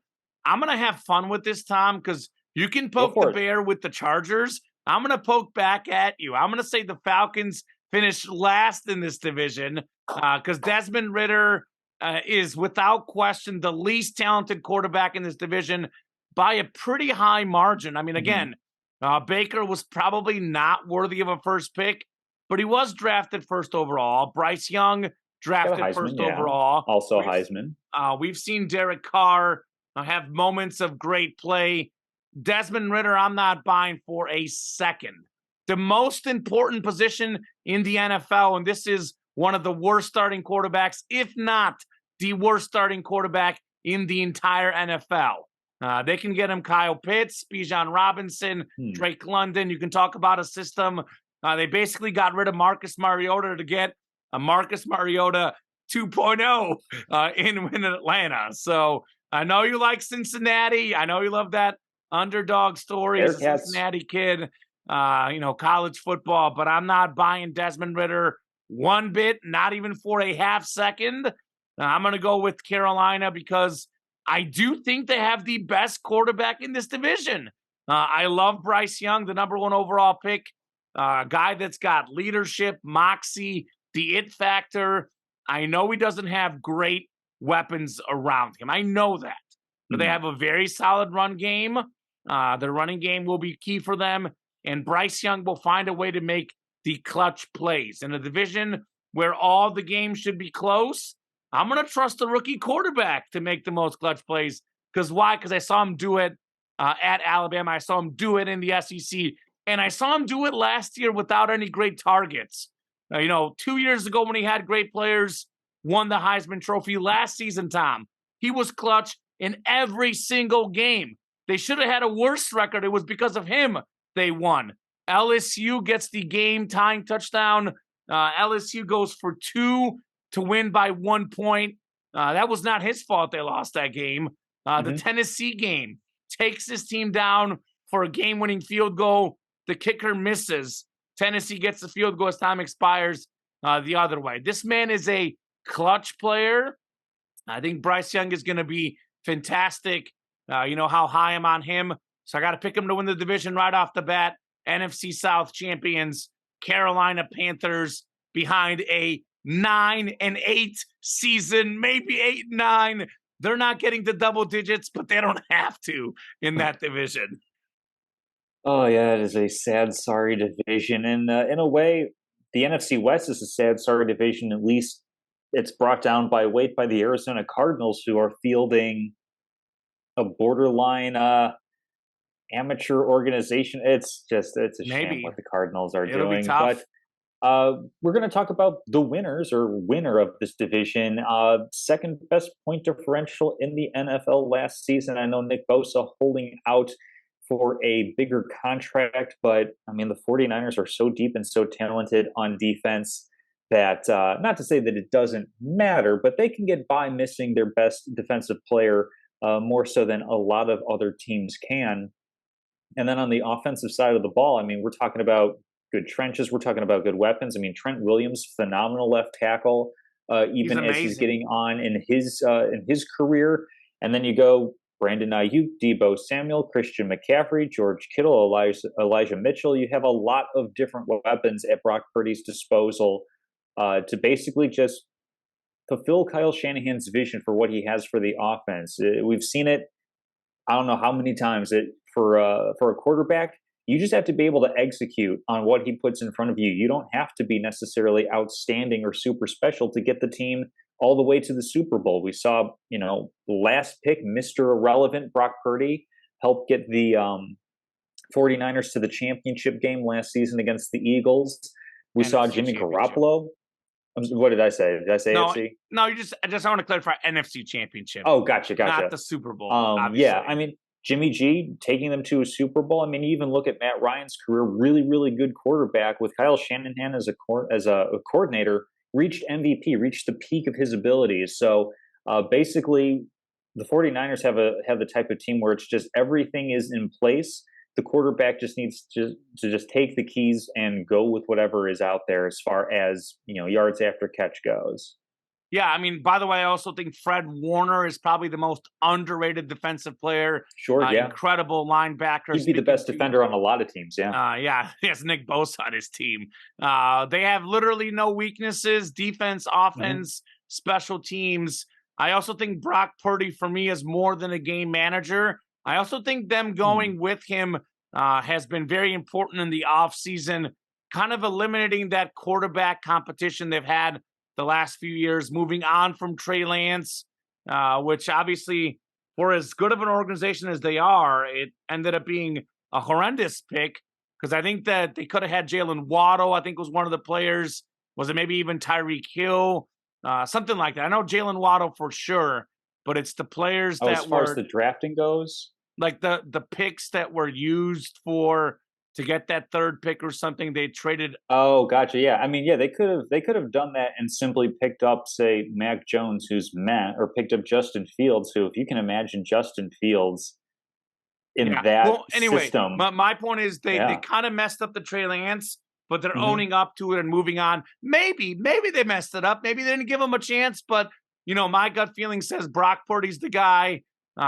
I'm going to have fun with this, Tom, because you can poke the bear with the Chargers. I'm going to poke back at you. I'm going to say the Falcons finish last in this division because Desmond Ritter is without question the least talented quarterback in this division by a pretty high margin. I mean, again, Baker was probably not worthy of a first pick, but he was drafted first overall. Bryce Young drafted Heisman, first overall. Also Heisman. We've seen Derek Carr have moments of great play. Desmond Ritter, I'm not buying for a second. The most important position in the NFL, and this is one of the worst starting quarterbacks, if not the worst starting quarterback in the entire NFL. They can get him Kyle Pitts, Bijan Robinson, Hmm. Drake London. You can talk about a system. They basically got rid of Marcus Mariota to get a Marcus Mariota 2.0 in Atlanta. So I know you like Cincinnati. I know you love that underdog story. He's a Bearcats. Cincinnati kid, college football, but I'm not buying Desmond Ridder one bit, not even for a half second. I'm going to go with Carolina because I do think they have the best quarterback in this division. I love Bryce Young, the number 1 overall pick, guy that's got leadership, moxie, the it factor. I know he doesn't have great weapons around him. I know that. But they have a very solid run game. Their running game will be key for them. And Bryce Young will find a way to make the clutch plays. In a division where all the games should be close, I'm going to trust the rookie quarterback to make the most clutch plays. Because why? Because I saw him do it at Alabama. I saw him do it in the SEC. And I saw him do it last year without any great targets. 2 years ago when he had great players, won the Heisman Trophy. Last season, Tom, he was clutch in every single game. They should have had a worse record. It was because of him they won. LSU gets the game-tying touchdown. LSU goes for 2 to win by 1 point. That was not his fault they lost that game. The Tennessee game takes this team down for a game-winning field goal. The kicker misses. Tennessee gets the field goal as time expires the other way. This man is a clutch player. I think Bryce Young is going to be fantastic. You know how high I'm on him. So I got to pick him to win the division right off the bat. NFC South champions, Carolina Panthers, behind a 9-8 season, maybe 8-9. They're not getting to double digits, but they don't have to in that division. Oh yeah, it is a sad, sorry division, and in a way, the NFC West is a sad, sorry division. At least it's brought down by weight by the Arizona Cardinals, who are fielding a borderline amateur organization. It's a shame what the Cardinals are doing. But we're going to talk about the winner of this division. Second best point differential in the NFL last season. I know Nick Bosa holding out for a bigger contract, but I mean, the 49ers are so deep and so talented on defense that not to say that it doesn't matter, but they can get by missing their best defensive player more so than a lot of other teams can. And then on the offensive side of the ball, I mean, we're talking about good trenches. We're talking about good weapons. I mean, Trent Williams, phenomenal left tackle, even as he's getting on in his career. And then you go Brandon Ayuk, Deebo Samuel, Christian McCaffrey, George Kittle, Elijah Mitchell. You have a lot of different weapons at Brock Purdy's disposal to basically just fulfill Kyle Shanahan's vision for what he has for the offense. We've seen it, I don't know how many times, for a quarterback. You just have to be able to execute on what he puts in front of you. You don't have to be necessarily outstanding or super special to get the team all the way to the Super Bowl. We saw, last pick, Mr. Irrelevant, Brock Purdy, help get the 49ers to the championship game last season against the Eagles. We saw Jimmy Garoppolo. What did I say? Did I say NFC? No, I want to clarify NFC championship. Oh, gotcha. Not the Super Bowl, obviously. Yeah, I mean, Jimmy G taking them to a Super Bowl. I mean, you even look at Matt Ryan's career, really, really good quarterback with Kyle Shanahan as a coordinator, reached MVP, reached the peak of his abilities. So basically, the 49ers have the type of team where it's just everything is in place. The quarterback just needs to just take the keys and go with whatever is out there as far as, yards after catch goes. Yeah, I mean, by the way, I also think Fred Warner is probably the most underrated defensive player. Sure, yeah. Incredible linebacker. He'd be the best defender on a lot of teams, yeah. Yeah, he has Nick Bosa on his team. They have literally no weaknesses, defense, offense, special teams. I also think Brock Purdy, for me, is more than a game manager. I also think them going with him has been very important in the offseason, kind of eliminating that quarterback competition they've had the last few years, moving on from Trey Lance, which obviously, for as good of an organization as they are, it ended up being a horrendous pick because I think that they could have had Jalen Waddle, I think was one of the players. Was it maybe even Tyreek Hill? Something like that. I know Jalen Waddle for sure. but it's the players Oh, as that far as were the drafting goes? like the picks that were used to get that third pick or something. They traded. Oh, gotcha. Yeah, I mean, yeah, they could have done that and simply picked up, say, Mac Jones, who's Matt, or picked up Justin Fields, who, if you can imagine Justin Fields in Yeah. that Well, anyway, system, my point is they yeah. kind of messed up the Trey Lance, but they're Hmm. owning up to it and moving on. Maybe they messed it up. Maybe they didn't give him a chance, but my gut feeling says Brock Purdy's the guy.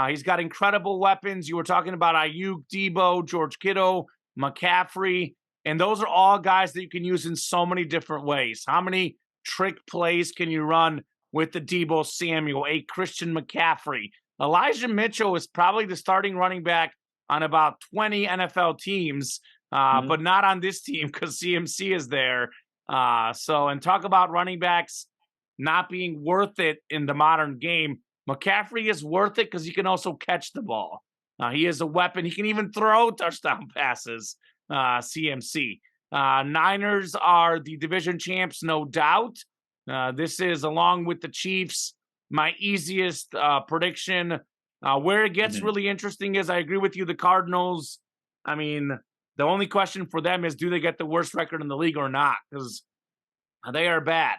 He's got incredible weapons. You were talking about Ayuk, Debo, George Kittle, McCaffrey, and those are all guys that you can use in so many different ways. How many trick plays can you run with the Debo Samuel, a Christian McCaffrey? Elijah Mitchell is probably the starting running back on about 20 NFL teams, Hmm. but not on this team because CMC is there. And talk about running backs not being worth it in the modern game. McCaffrey is worth it because he can also catch the ball. He is a weapon. He can even throw touchdown passes, CMC. Niners are the division champs, no doubt. This is, along with the Chiefs, my easiest prediction. Where it gets Hmm. really interesting is, I agree with you, the Cardinals. I mean, the only question for them is, do they get the worst record in the league or not? Because they are bad.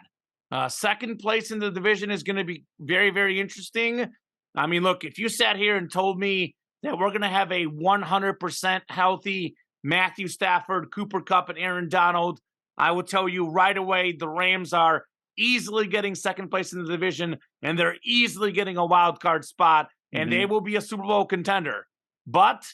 Second place in the division is going to be very, very interesting. I mean, look, if you sat here and told me that we're going to have a 100% healthy Matthew Stafford, Cooper Kupp, and Aaron Donald, I would tell you right away the Rams are easily getting second place in the division, and they're easily getting a wild card spot, and they Hmm. will be a Super Bowl contender. But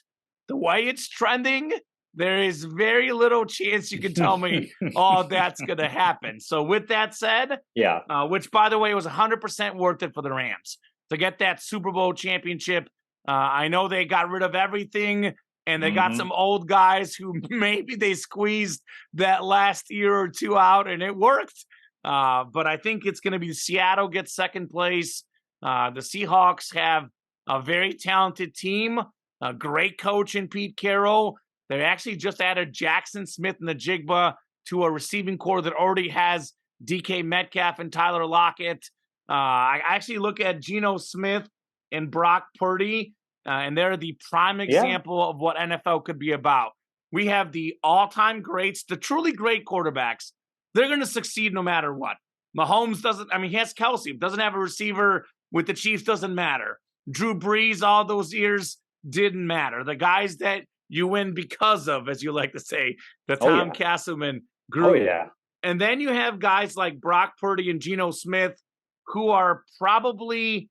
the way it's trending, there is very little chance you can tell me, oh, that's going to happen. So with that said, Yeah. which, by the way, was 100% worth it for the Rams to get that Super Bowl championship. I know they got rid of everything, and they got Hmm. some old guys who maybe they squeezed that last year or two out, and it worked. But I think it's going to be Seattle gets second place. The Seahawks have a very talented team, a great coach in Pete Carroll. They actually just added Jackson Smith and the Jigba to a receiving core that already has DK Metcalf and Tyler Lockett. I actually look at Geno Smith and Brock Purdy, and they're the prime Yeah. example of what NFL could be about. We have the all-time greats, the truly great quarterbacks. They're going to succeed no matter what. Mahomes doesn't, I mean, he has Kelsey, doesn't have a receiver with the Chiefs, doesn't matter. Drew Brees, all those years, didn't matter. The guys that you win because of, as you like to say, the Oh Tom yeah. Casselman Oh group. yeah. And then you have guys like Brock Purdy and Geno Smith, who are probably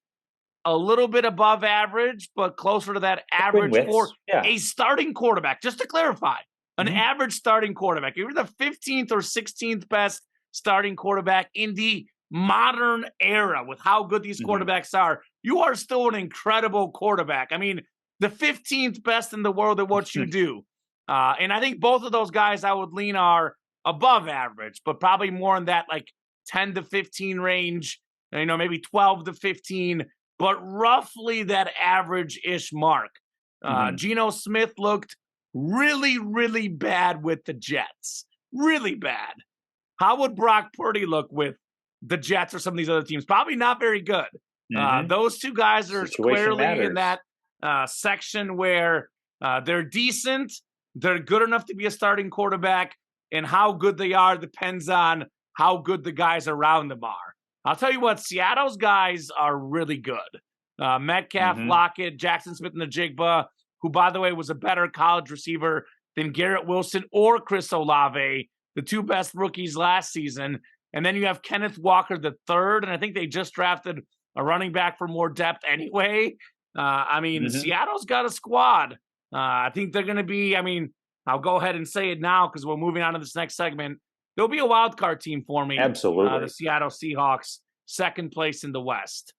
a little bit above average, but closer to that Twin average for wits. Yeah. a starting quarterback. Just to clarify, an Hmm. average starting quarterback. If you're the 15th or 16th best starting quarterback in the modern era with how good these Hmm. quarterbacks are, you are still an incredible quarterback. I mean, the 15th best in the world at what you do. And I think both of those guys I would lean are above average, but probably more in that like 10 to 15 range, maybe 12 to 15, but roughly that average-ish mark. Hmm. Geno Smith looked really, really bad with the Jets. Really bad. How would Brock Purdy look with the Jets or some of these other teams? Probably not very good. Hmm. Those two guys are Situation squarely in matters. that section where they're decent, they're good enough to be a starting quarterback, and how good they are depends on how good the guys around them are. I'll tell you what, Seattle's guys are really good. Metcalf, Hmm. Lockett, Jackson Smith, and the Jigba, who, by the way, was a better college receiver than Garrett Wilson or Chris Olave, the two best rookies last season. And then you have Kenneth Walker the third, and I think they just drafted a running back for more depth anyway. Hmm. Seattle's got a squad. I think they're going to be, I'll go ahead and say it now because we're moving on to this next segment. There'll be a wild card team for me, the Absolutely. Seattle Seahawks, second place in the West.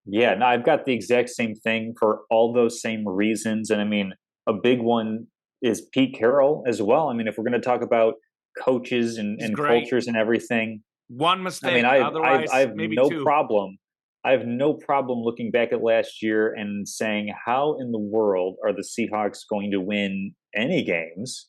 Yeah, no, I've got the exact same thing for all those same reasons. And I mean, a big one is Pete Carroll as well. I mean, if we're going to talk about coaches He's and great. cultures and everything, One I mean, mistake, I otherwise have maybe no two. problem. I have no problem looking back at last year and saying, how in the world are the Seahawks going to win any games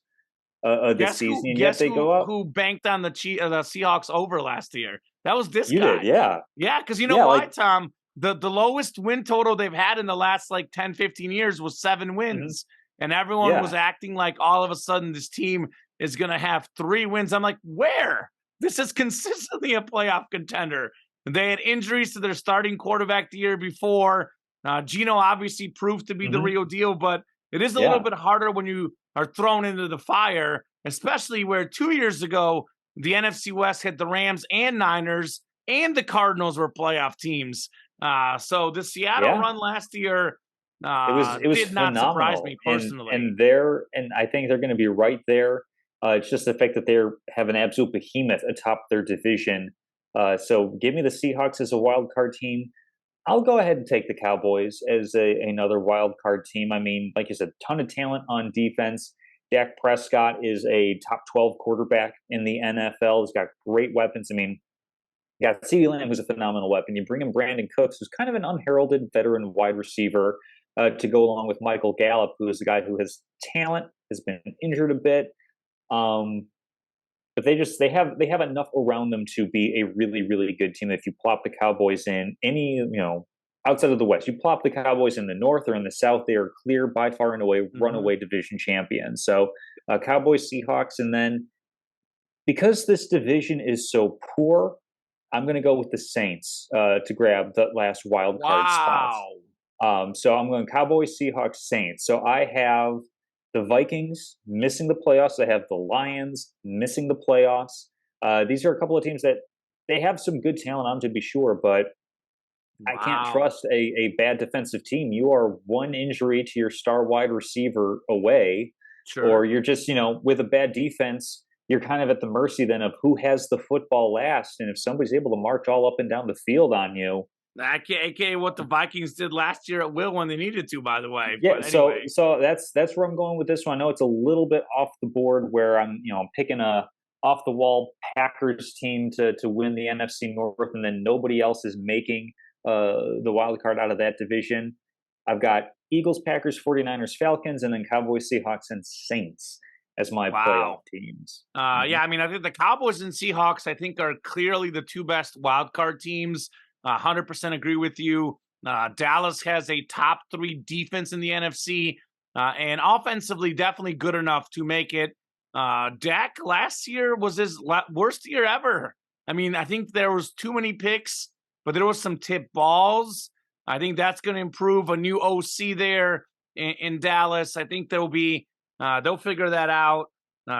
this Guess who? season? And yet Guess they who? go up. Who banked on the Seahawks over last year? That was this You did, guy. yeah, Yeah, because you know yeah. why, Like, Tom? the lowest win total they've had in the last like 10, 15 years was 7 Mhm. wins. And everyone was Yeah. acting like all of a sudden this team is going to have 3 wins. I'm like, where? This is consistently a playoff contender. They had injuries to their starting quarterback the year before. Gino obviously proved to be the Mhm. real deal, but it is a little Yeah. bit harder when you are thrown into the fire, especially where 2 years ago, the NFC West had the Rams and Niners, and the Cardinals were playoff teams. So the Seattle Yeah. run last year It was did not surprise phenomenal, me personally. and I think they're going to be right there. It's just the fact that they have an absolute behemoth atop their division. So give me the Seahawks as a wild card team. I'll go ahead and take the Cowboys as another wild card team. I mean, like you said, ton of talent on defense. Dak Prescott is a top 12 quarterback in the NFL. He's got great weapons. I mean, yeah, CeeDee Lamb, who's a phenomenal weapon. You bring in Brandon Cooks, who's kind of an unheralded veteran wide receiver, to go along with Michael Gallup, who is a guy who has talent, has been injured a bit, um, but they have enough around them to be a really really good team. If you plop the Cowboys in any outside of the West, you plop the Cowboys in the North or in the South, they are clear by far and away Mhm. runaway division champions. So Cowboys, Seahawks, and then because this division is so poor, I'm going to go with the Saints to grab the last wild card spot. Wow. So I'm going Cowboys, Seahawks, Saints. So I have the Vikings missing the playoffs. I have the Lions missing the playoffs. These are a couple of teams that they have some good talent on to be sure, but I can't Wow. trust a bad defensive team. You are one injury to your star wide receiver away, or Sure. you're just, with a bad defense, you're kind of at the mercy then of who has the football last. And if somebody's able to march all up and down the field on you, AKA what the Vikings did last year at will when they needed to, by the way. yeah. But So anyway, so that's where I'm going with this one. I know it's a little bit off the board where I'm picking a off the wall Packers team to win the NFC North, and then nobody else is making the wild card out of that division. I've got Eagles, Packers, 49ers, Falcons, and then Cowboys, Seahawks, and Saints as my playoff wow. teams. Yeah, I mean, I think the Cowboys and Seahawks, I think, are clearly the 2 best wild card teams. 100% agree with you. Dallas has a top 3 defense in the NFC, and offensively, definitely good enough to make it. Dak last year was his worst year ever. I mean, I think there was too many picks, but there was some tip balls. I think that's going to improve. A new OC there in Dallas. I think they'll figure that out.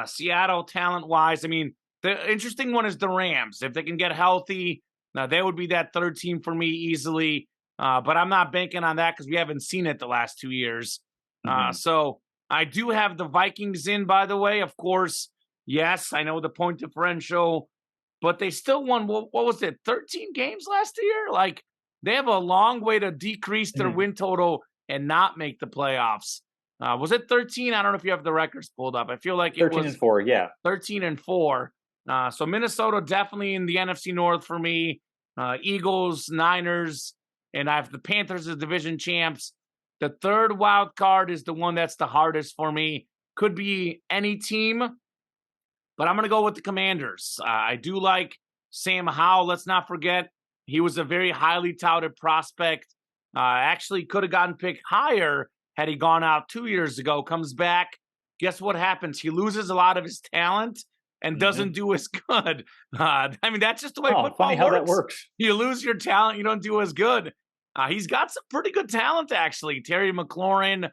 Seattle, talent wise, I mean, the interesting one is the Rams. If they can get healthy, they would be that third team for me easily. But I'm not banking on that because we haven't seen it the last 2 years. Hmm. So I do have the Vikings in, by the way. Of course, yes, I know the point differential, but they still won, what was it, 13 games last year? Like, they have a long way to decrease their Hmm. win total and not make the playoffs. Was it 13? I don't know if you have the records pulled up. I feel like it 13 and was 4, yeah. 13 and 4. So Minnesota definitely in the NFC North for me. Eagles, Niners, and I have the Panthers as division champs. The third wild card is the one that's the hardest for me. Could be any team, but I'm going to go with the Commanders. I do like Sam Howell. Let's not forget, he was a very highly touted prospect. Actually, could have gotten picked higher had he gone out 2 years ago. Comes back. Guess what happens? He loses a lot of his talent and doesn't Hmm. do as good. I mean, that's just the way Oh, funny football how that works. works. You lose your talent, you don't do as good. He's got some pretty good talent, actually. Terry McLaurin,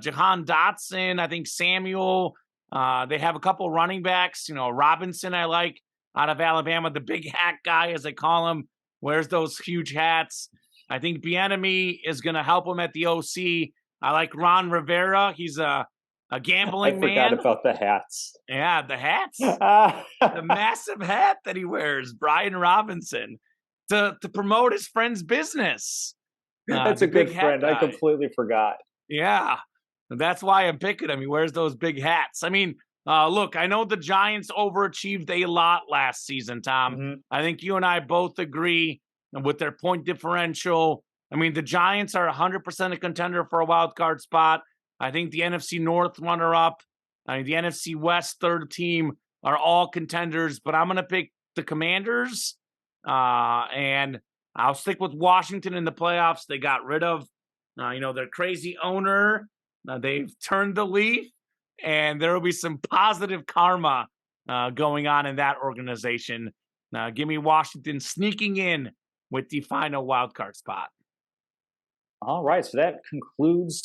Jahan Dotson, I think Samuel. They have a couple running backs. Robinson, I like out of Alabama, the big hat guy, as they call him, wears those huge hats. I think Bieniemy is going to help him at the OC. I like Ron Rivera. He's a I gambling forgot man. about the hats. Yeah, the hats, That's the massive hat that he wears, Brian Robinson, to promote his friend's business. a The big good hat friend. I guy. completely forgot. Yeah, that's why I'm picking him. He wears those big hats. I mean, look, I know the Giants overachieved a lot last season, Tom. Hmm. I think you and I both agree with their point differential. I mean, the Giants are 100% a contender for a wild card spot. I think the NFC North runner up, I mean, the NFC West third team are all contenders, but I'm going to pick the Commanders. And I'll stick with Washington in the playoffs. They got rid of, their crazy owner. They've turned the leaf, and there will be some positive karma going on in that organization. Give me Washington sneaking in with the final wild card spot. All right, so that concludes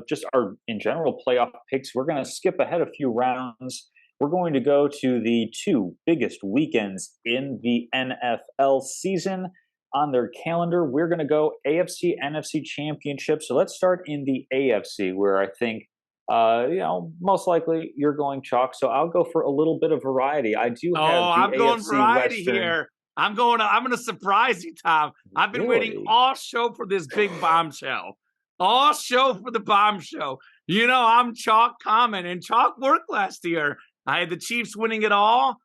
just our in general playoff picks. We're going to skip ahead a few rounds. We're going to go to the two biggest weekends in the NFL season on their calendar. We're going to go AFC, NFC championship. So let's start in the AFC, where I think, most likely you're going chalk. So I'll go for a little bit of variety. I do have the I'm going AFC variety Western. here. I'm going to surprise you, Tom. I've been waiting Really? all show for this big bombshell. All show for the bombshell. I'm chalk Kamen, and chalk worked last year. I had the Chiefs winning it all,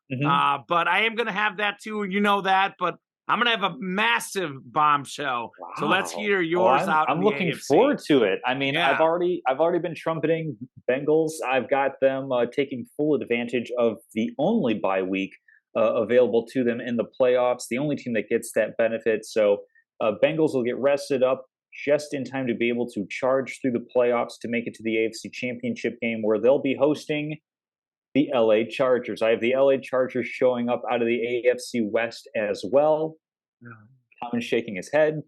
but I am going to have that too. You know that, but I'm going to have a massive bombshell. Wow. So let's hear yours out. I'm in the looking AFC. forward to it. I mean, Yeah. I've already been trumpeting Bengals. I've got them taking full advantage of the only bye week available to them in the playoffs. The only team that gets that benefit. So Bengals will get rested up just in time to be able to charge through the playoffs to make it to the AFC Championship game, where they'll be hosting the LA Chargers. I have the LA Chargers showing up out of the AFC West as well. Kamen shaking his head.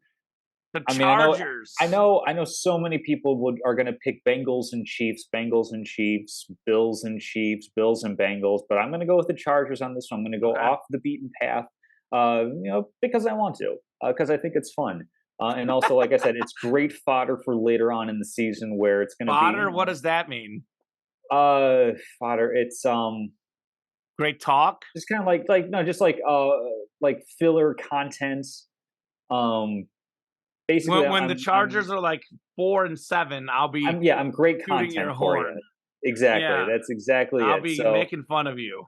The Chargers. I know so many people are going to pick Bengals and Chiefs, Bills and Chiefs, Bills and Bengals, but I'm going to go with the Chargers on this one. I'm going to go off the beaten path, because I want to, because I think it's fun. And also, like I said, it's great fodder for later on in the season where it's going to be fodder. What does that mean? Fodder. It's great talk. Just kind of like filler content. Basically, when the Chargers are like 4-7, I'll be I'm great content for you. Exactly. Yeah. That's exactly I'll be making fun of you.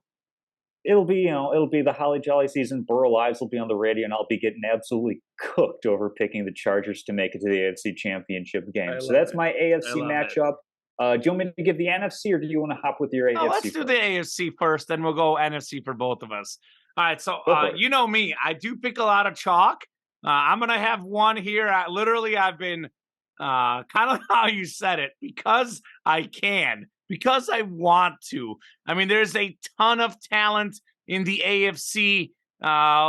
It'll be the Holly Jolly season. Burrow Lives will be on the radio, and I'll be getting absolutely cooked over picking the Chargers to make it to the AFC Championship game. So that's my AFC matchup. Do you want me to give the NFC, or do you want to hop with your AFC? Let's do the AFC first, then we'll go NFC for both of us. All right, so you know me, I do pick a lot of chalk. I'm going to have one here. I've been kind of how you said it, because I can, because I want to. I mean, there's a ton of talent in the AFC.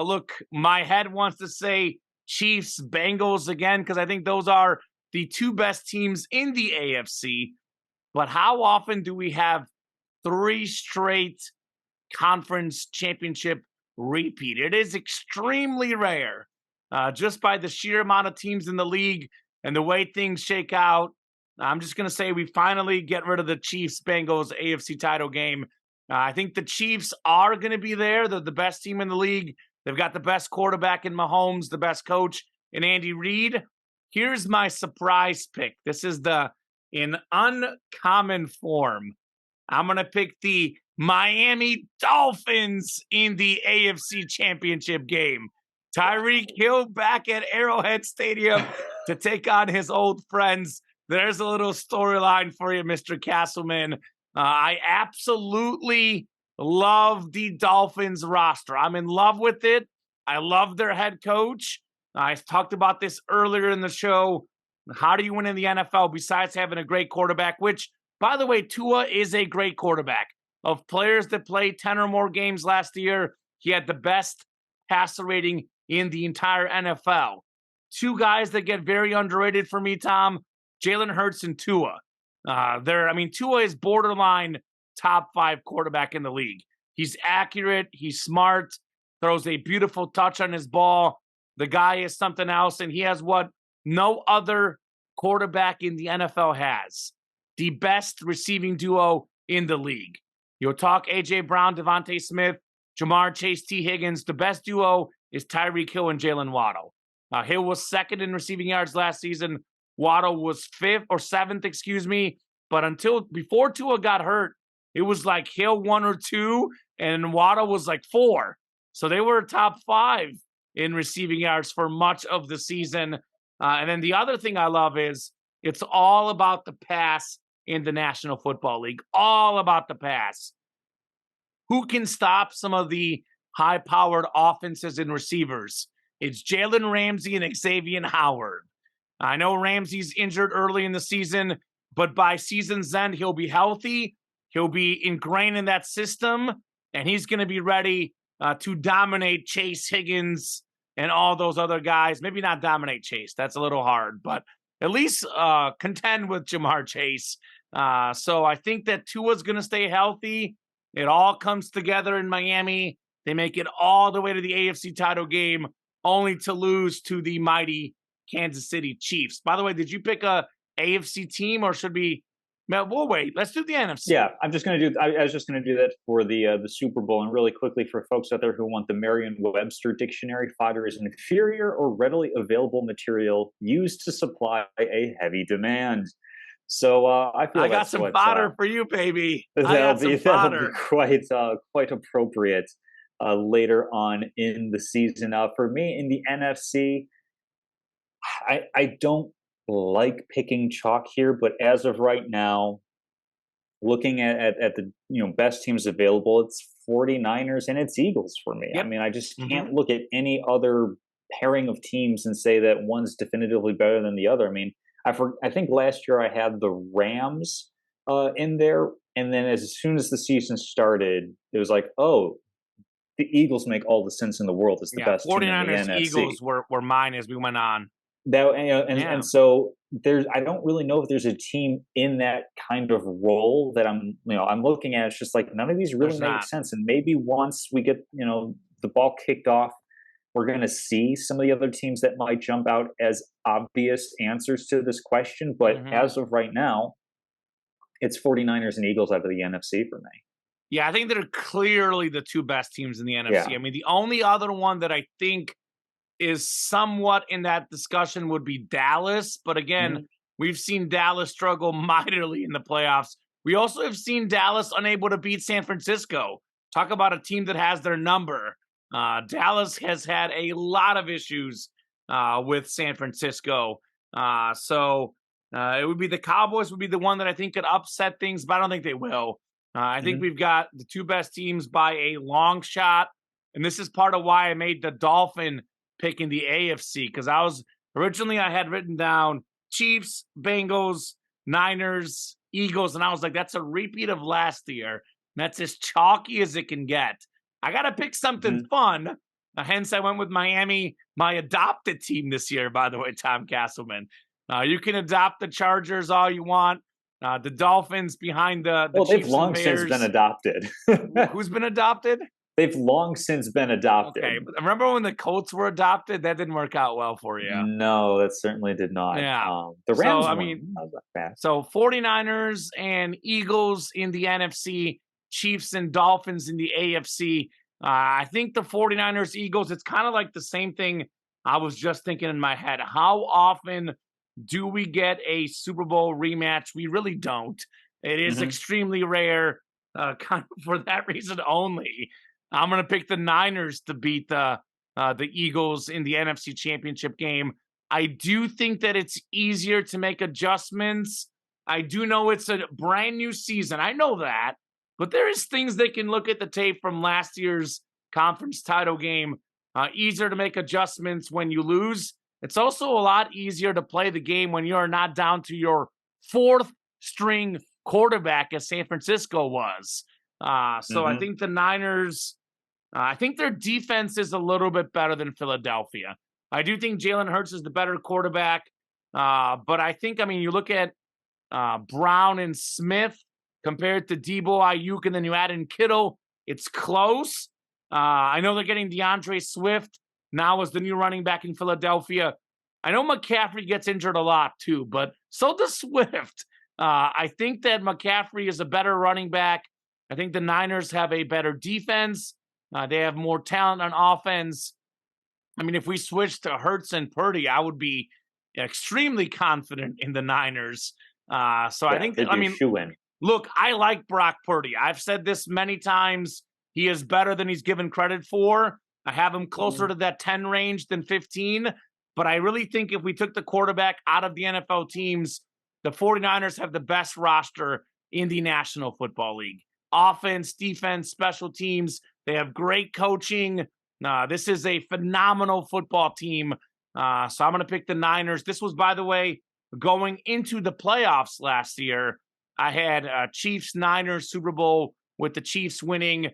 Look, my head wants to say Chiefs, Bengals again, because I think those are the two best teams in the AFC. But how often do we have 3 straight conference championship repeat? It is extremely rare, just by the sheer amount of teams in the league and the way things shake out. I'm just going to say we finally get rid of the Chiefs-Bengals AFC title game. I think the Chiefs are going to be there. They're the best team in the league. They've got the best quarterback in Mahomes, the best coach in Andy Reid. Here's my surprise pick. This is in uncommon form. I'm going to pick the Miami Dolphins in the AFC Championship game. Tyreek Hill back at Arrowhead Stadium to take on his old friends. There's a little storyline for you, Mr. Casselman. I absolutely love the Dolphins roster. I'm in love with it. I love their head coach. I talked about this earlier in the show. How do you win in the NFL besides having a great quarterback? Which, by the way, Tua is a great quarterback. Of players that played 10 or more games last year, he had the best passer rating in the entire NFL. 2 guys that get very underrated for me, Tom, Jalen Hurts and Tua. Tua is borderline top 5 quarterback in the league. He's accurate. He's smart. Throws a beautiful touch on his ball. The guy is something else, and he has what no other quarterback in the NFL has. The best receiving duo in the league. You'll talk A.J. Brown, Devontae Smith, Jamar Chase, T. Higgins. The best duo is Tyreek Hill and Jalen Waddle. Hill was 2nd in receiving yards last season. Waddle was 5th or 7th, But before Tua got hurt, it was like Hill 1 or 2, and Waddle was like 4. So they were top 5 in receiving yards for much of the season. And then the other thing I love is it's all about the pass in the National Football League. All about the pass. Who can stop some of the high-powered offenses and receivers It's Jalen Ramsey and Xavier Howard. I know Ramsey's injured early in the season, but by season's end, he'll be healthy. He'll be ingrained in that system, and he's going to be ready to dominate Chase Higgins and all those other guys. Maybe not dominate Chase. That's a little hard, but at least contend with Jamar Chase. So I think that Tua's going to stay healthy. It all comes together in Miami. They make it all the way to the AFC title game, only to lose to the mighty Kansas City Chiefs. By the way, did you pick a AFC team, or should we? We'll wait. Let's do the NFC. Yeah, I was just going to do that for the Super Bowl. And really quickly, for folks out there who want the Merriam-Webster dictionary, fodder is an inferior or readily available material used to supply a heavy demand. So I feel I got some fodder for you, baby. That'll be quite appropriate later on in the season. For me, in the NFC, I don't like picking chalk here, but as of right now, looking at the best teams available, it's 49ers and it's Eagles for me. Yep. I mean, I just can't look at any other pairing of teams and say that one's definitively better than the other. I mean, I think last year I had the Rams in there, and then as soon as the season started, it was like, oh, the Eagles make all the sense in the world. It's the best 49ers, team in the NFC. Eagles were mine as we went on. And so I don't really know if there's a team in that kind of role that I'm looking at. It's just like none of these really make sense. And maybe once we get, the ball kicked off, we're going to see some of the other teams that might jump out as obvious answers to this question. But as of right now, it's 49ers and Eagles out of the NFC for me. Yeah, I think they're clearly the two best teams in the NFC. Yeah. I mean, the only other one that I think is somewhat in that discussion would be Dallas. But again, we've seen Dallas struggle mightily in the playoffs. We also have seen Dallas unable to beat San Francisco. Talk about a team that has their number. Dallas has had a lot of issues with San Francisco. So it would be the Cowboys would be the one that I think could upset things, but I don't think they will. I think we've got the two best teams by a long shot. And this is part of why I made the Dolphin pick in the AFC, because I had written down Chiefs, Bengals, Niners, Eagles, and I was like, that's a repeat of last year. That's as chalky as it can get. I got to pick something fun. Hence, I went with Miami, my adopted team this year, by the way, Tom Casselman. You can adopt the Chargers all you want. The Dolphins behind the Chiefs they've long since been adopted. Who's been adopted? They've long since been adopted. Okay, but remember when the Colts were adopted? That didn't work out well for you. No, that certainly did not. Yeah. The Rams so 49ers and Eagles in the NFC, Chiefs and Dolphins in the AFC. I think the 49ers, Eagles, it's kind of like the same thing I was just thinking in my head. How often do we get a Super Bowl rematch? We really don't. It is extremely rare, kind of for that reason only. I'm going to pick the Niners to beat the Eagles in the NFC Championship game. I do think that it's easier to make adjustments. I do know it's a brand new season. I know that. But there is things they can look at the tape from last year's conference title game. Easier to make adjustments when you lose. It's also a lot easier to play the game when you're not down to your fourth string quarterback as San Francisco was. So I think the Niners, I think their defense is a little bit better than Philadelphia. I do think Jalen Hurts is the better quarterback. But I think, you look at Brown and Smith compared to Debo, Ayuk, and then you add in Kittle, it's close. I know they're getting DeAndre Swift now as the new running back in Philadelphia. I know McCaffrey gets injured a lot too, but so does Swift. I think that McCaffrey is a better running back. I think the Niners have a better defense. They have more talent on offense. If we switch to Hurts and Purdy, I would be extremely confident in the Niners. I think that, look, I like Brock Purdy. I've said this many times. He is better than he's given credit for. I have him closer to that 10 range than 15. But I really think if we took the quarterback out of the NFL teams, the 49ers have the best roster in the National Football League. Offense, defense, special teams. They have great coaching. This is a phenomenal football team. So I'm going to pick the Niners. This was, by the way, going into the playoffs last year. I had Chiefs Niners Super Bowl with the Chiefs winning.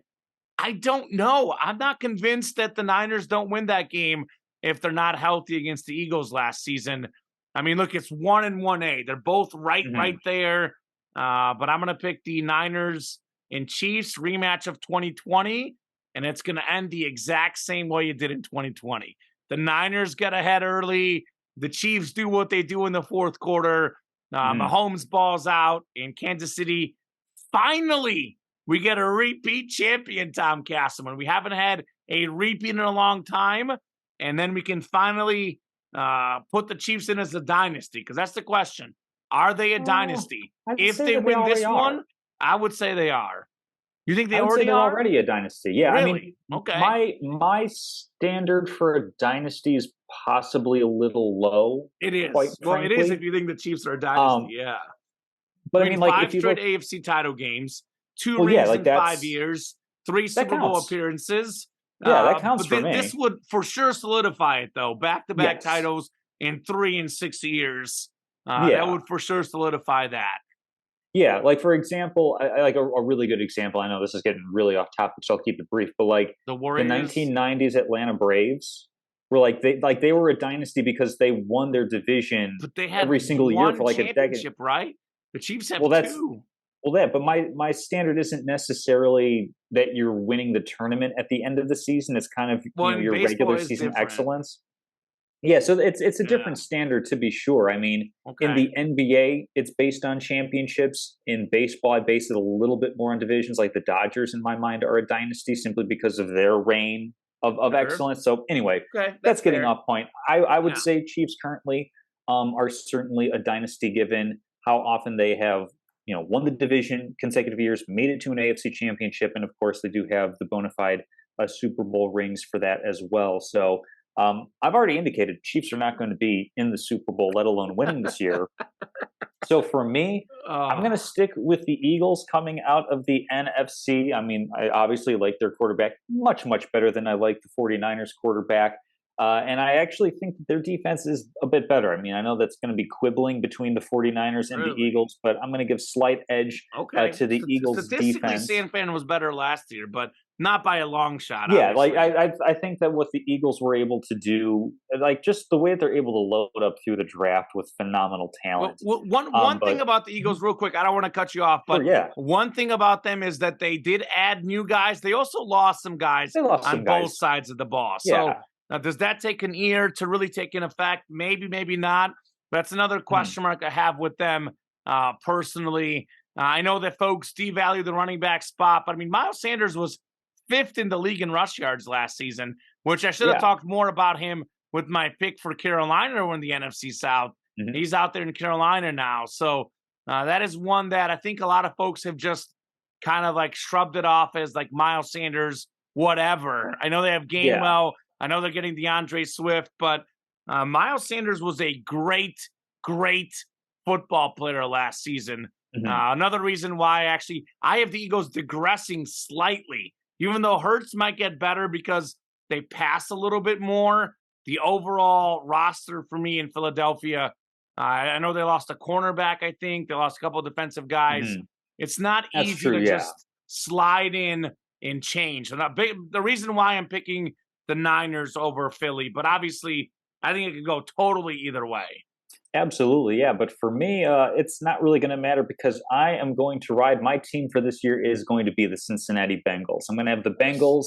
I don't know. I'm not convinced that the Niners don't win that game if they're not healthy against the Eagles last season. I mean, look, it's 1 and 1A. They're both right there. But I'm going to pick the Niners and Chiefs rematch of 2020, and it's going to end the exact same way it did in 2020. The Niners get ahead early. The Chiefs do what they do in the fourth quarter. Mahomes balls out, and Kansas City finally we get a repeat champion, Tom Casselman. We haven't had a repeat in a long time, and then we can finally put the Chiefs in as a dynasty, because that's the question. Are they a dynasty? If they win this one, I would say they are. You think they already are? Already a dynasty. Yeah, really? I mean, okay. My standard for a dynasty is possibly a little low. It is. Quite well, frankly. It is if you think the Chiefs are a dynasty. Yeah. But I mean, like, 5 if you straight look, AFC title games, 2 rings in 5 years, 3 Super Bowl appearances. Yeah, that counts but for me. This would for sure solidify it, though. Back-to-back titles in 3 and 6 years. That would for sure solidify that. Yeah, like, for example, I like a really good example. I know this is getting really off topic, so I'll keep it brief. But like the Warriors, 1990s Atlanta Braves were they were a dynasty because they won their division but they had every single year for like a decade. Right? The Chiefs have 2. But my standard isn't necessarily that you're winning the tournament at the end of the season. It's kind of your regular season excellence. Yeah, so it's a different standard, to be sure. I mean, in the NBA, it's based on championships. In baseball, I base it a little bit more on divisions. Like the Dodgers, in my mind, are a dynasty simply because of their reign of excellence. So anyway, that's getting off point. I would say Chiefs currently are certainly a dynasty, given how often they have won the division consecutive years, made it to an AFC championship, and of course they do have the bona fide Super Bowl rings for that as well. So I've already indicated Chiefs are not going to be in the Super Bowl, let alone winning this year. So for me, I'm going to stick with the Eagles coming out of the NFC. I mean, I obviously like their quarterback much, much better than I like the 49ers quarterback. And I actually think that their defense is a bit better. I mean, I know that's going to be quibbling between the 49ers and the Eagles, but I'm going to give slight edge to the Eagles defense. San Fran was better last year, but not by a long shot. Yeah, obviously. like I think that what the Eagles were able to do, like just the way they're able to load up through the draft with phenomenal talent. Well, one thing about the Eagles, real quick, I don't want to cut you off, but one thing about them is that they did add new guys. They also lost some guys on both sides of the ball. So now, does that take an year to really take an effect? Maybe, maybe not. That's another question mark I have with them personally. I know that folks devalue the running back spot, but I mean, Miles Sanders was 5th in the league in rush yards last season, which I should have talked more about him with my pick for Carolina to win the NFC South. He's out there in Carolina now. So that is one that I think a lot of folks have just kind of like shrugged it off as like Miles Sanders, whatever. I know they have Gainwell. I know they're getting DeAndre Swift, but Miles Sanders was a great, great football player last season. Another reason why I have the Eagles digressing slightly. Even though Hurts might get better because they pass a little bit more, the overall roster for me in Philadelphia, I know they lost a cornerback, I think. They lost a couple of defensive guys. It's not easy to just slide in and change. And the reason why I'm picking the Niners over Philly, but obviously I think it could go totally either way. Absolutely, yeah. But for me, it's not really going to matter because I am going to ride. My team for this year is going to be the Cincinnati Bengals. I'm going to have the Bengals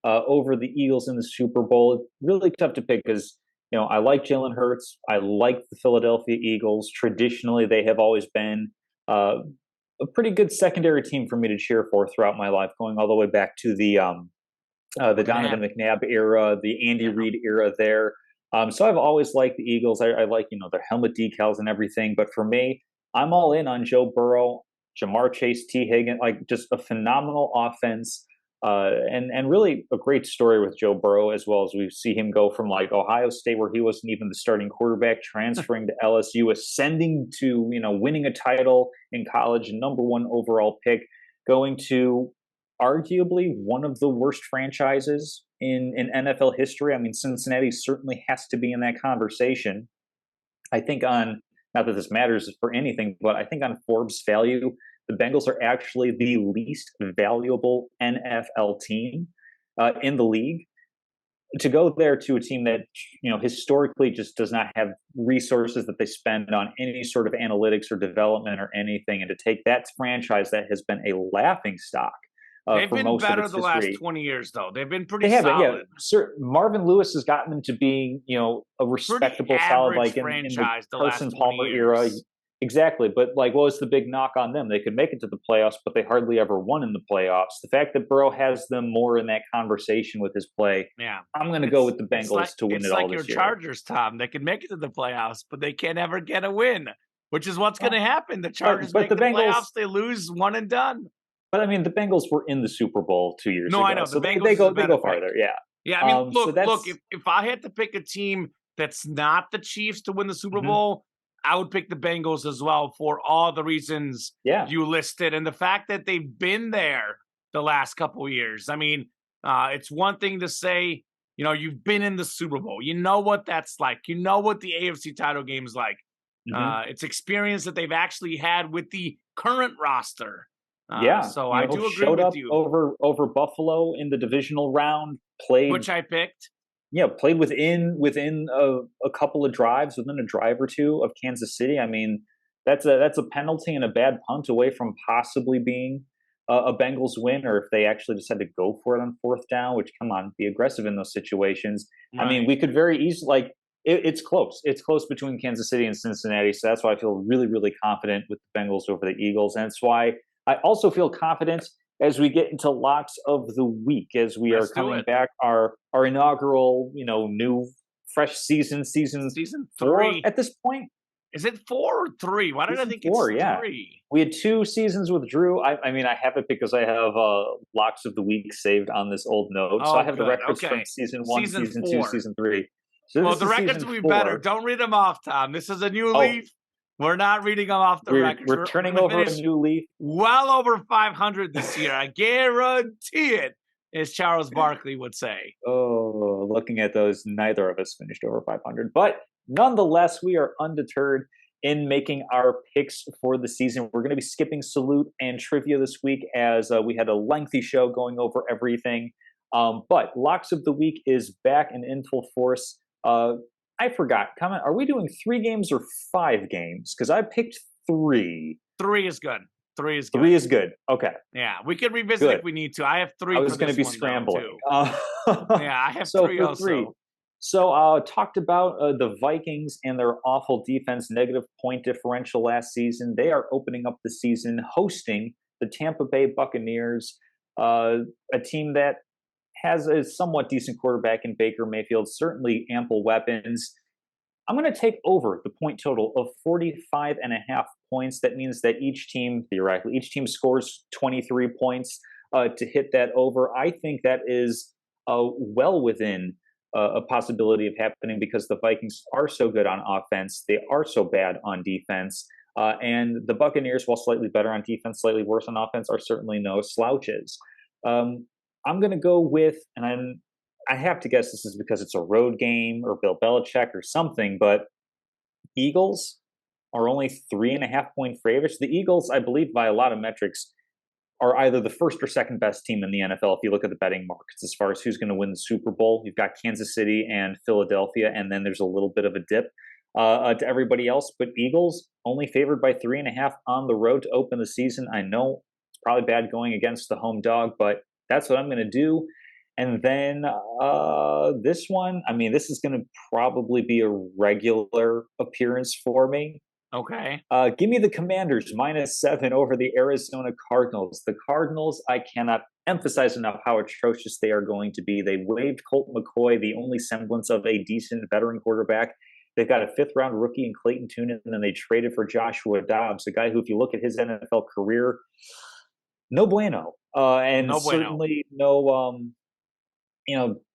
over the Eagles in the Super Bowl. It's really tough to pick because, I like Jalen Hurts. I like the Philadelphia Eagles. Traditionally, they have always been a pretty good secondary team for me to cheer for throughout my life, going all the way back to the Donovan McNabb era, the Andy Reid era there. So I've always liked the Eagles. I like, their helmet decals and everything. But for me, I'm all in on Joe Burrow, Jamar Chase, T. Higgins, like just a phenomenal offense. And really a great story with Joe Burrow, as well as we see him go from like Ohio State, where he wasn't even the starting quarterback, transferring to LSU, ascending to, winning a title in college, #1 overall pick, going to arguably one of the worst franchises in NFL history. I mean, Cincinnati certainly has to be in that conversation. I think on, not that this matters for anything, but I think on Forbes value, the Bengals are actually the least valuable NFL team in the league. To go there to a team that, historically just does not have resources that they spend on any sort of analytics or development or anything, and to take that franchise that has been a laughing stock They've for been most of better its the last history. 20 years, though. They've been pretty They haven't, yeah. solid. Sir, Marvin Lewis has gotten them to being, a Pretty respectable, solid, average like in the franchise the Carson last 20 Palmer era. years. Exactly. But like, what was the big knock on them? They could make it to the playoffs, but they hardly ever won in the playoffs. The fact that Burrow has them more in that conversation with his play, Yeah. I'm going to go with the Bengals to win it's it all like this your year. Chargers, Tom. They can make it to the playoffs, but they can't ever get a win, which is what's going to happen. The Chargers but make the the Bengals, playoffs, they lose, one and done. But I mean, the Bengals were in the Super Bowl 2 years No, ago, I know. so The Bengals they go better farther. pick. Yeah. Yeah, I mean, So look. If I had to pick a team that's not the Chiefs to win the Super Bowl, I would pick the Bengals as well for all the reasons you listed, and the fact that they've been there the last couple of years. I mean, it's one thing to say, you've been in the Super Bowl. You know what that's like. You know what the AFC title game is like. It's experience that they've actually had with the current roster. So I do agree showed with up you. over Buffalo in the divisional round, played, which I picked. Yeah, played within a couple of drives, within a drive or two of Kansas City. I mean, that's a penalty and a bad punt away from possibly being a Bengals win, or if they actually decide to go for it on fourth down. Which, come on, be aggressive in those situations. Right. I mean, we could very easily it's close. It's close between Kansas City and Cincinnati, so that's why I feel really, really confident with the Bengals over the Eagles, and that's why I also feel confident as we get into locks of the week, as we are coming back our inaugural, new fresh season 3 at this point. Is it 4 or 3? Why did I think 4, it's 3? Yeah. We had 2 seasons with Drew. I mean, I have it because I have locks of the week saved on this old note. So I have the records from season 1, season 2, season 3. So the records will be better. Don't read them off, Tom. This is a new leaf. We're not reading them off the records. We're turning over a new leaf. Well over 500 this year. I guarantee it, as Charles Barkley would say. Oh, looking at those, neither of us finished over 500. But nonetheless, we are undeterred in making our picks for the season. We're going to be skipping salute and trivia this week, as we had a lengthy show going over everything. But Locks of the Week is back and in full force. I forgot. Comment, are we doing 3 games or 5 games? Because I picked 3. 3 is good. 3 is good. 3 is good. Okay. Yeah, we can revisit if we need to. I have 3. I was going to be scrambling. Yeah, I have 3 also. 3. So talked about the Vikings and their awful defense, negative point differential last season. They are opening up the season hosting the Tampa Bay Buccaneers, a team that has a somewhat decent quarterback in Baker Mayfield, certainly ample weapons. I'm going to take over the point total of 45.5 points. That means that each team, theoretically, scores 23 points to hit that over. I think that is well within a possibility of happening, because the Vikings are so good on offense. They are so bad on defense. And the Buccaneers, while slightly better on defense, slightly worse on offense, are certainly no slouches. I'm going to go with, and I have to guess this is because it's a road game or Bill Belichick or something, but Eagles are only 3.5 point favorites. The Eagles, I believe, by a lot of metrics, are either the first or second best team in the NFL if you look at the betting markets as far as who's going to win the Super Bowl. You've got Kansas City and Philadelphia, and then there's a little bit of a dip to everybody else. But Eagles only favored by 3.5 on the road to open the season. I know it's probably bad going against the home dog, but that's what I'm going to do. And then this one, I mean, this is going to probably be a regular appearance for me. Okay. Give me the Commanders -7 over the Arizona Cardinals. The Cardinals, I cannot emphasize enough how atrocious they are going to be. They waived Colt McCoy, the only semblance of a decent veteran quarterback. They've got a 5th-round rookie in Clayton Tune, and then they traded for Joshua Dobbs, a guy who, if you look at his NFL career, no bueno. And no bueno. Certainly no,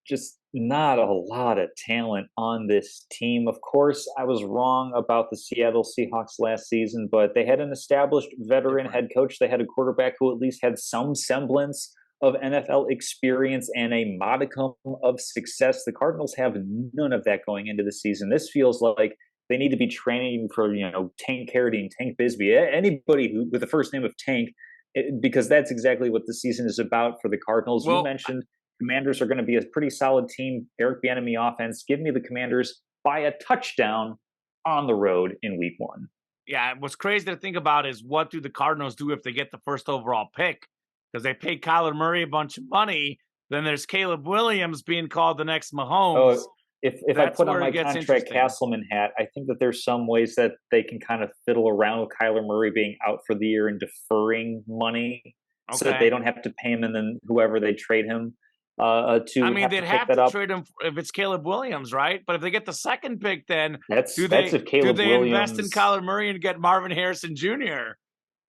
just not a lot of talent on this team. Of course, I was wrong about the Seattle Seahawks last season, but they had an established veteran head coach. They had a quarterback who at least had some semblance of NFL experience and a modicum of success. The Cardinals have none of that going into the season. This feels like they need to be training for, Tank Carradine, Tank Bisbee, anybody who with the first name of Tank, because that's exactly what the season is about for the Cardinals. You Well, mentioned Commanders are going to be a pretty solid team. Eric Bieniemy offense. Give me the Commanders by a touchdown on the road in week 1. yeah, what's crazy to think about is what do the Cardinals do if they get the first overall pick? Because they paid Kyler Murray a bunch of money. Then there's Caleb Williams being called the next Mahomes. Oh, if I That's put on where my it gets contract interesting. Casselman hat, I think that there's some ways that they can kind of fiddle around with Kyler Murray being out for the year and deferring money so that they Okay. don't have to pay him, and then whoever they trade him to I mean, have they'd to pick have that to up. trade him if it's Caleb Williams, right? But if they get the second pick, then That's do that's if do Caleb they invest in Williams. Kyler Murray and get Marvin Harrison Jr.?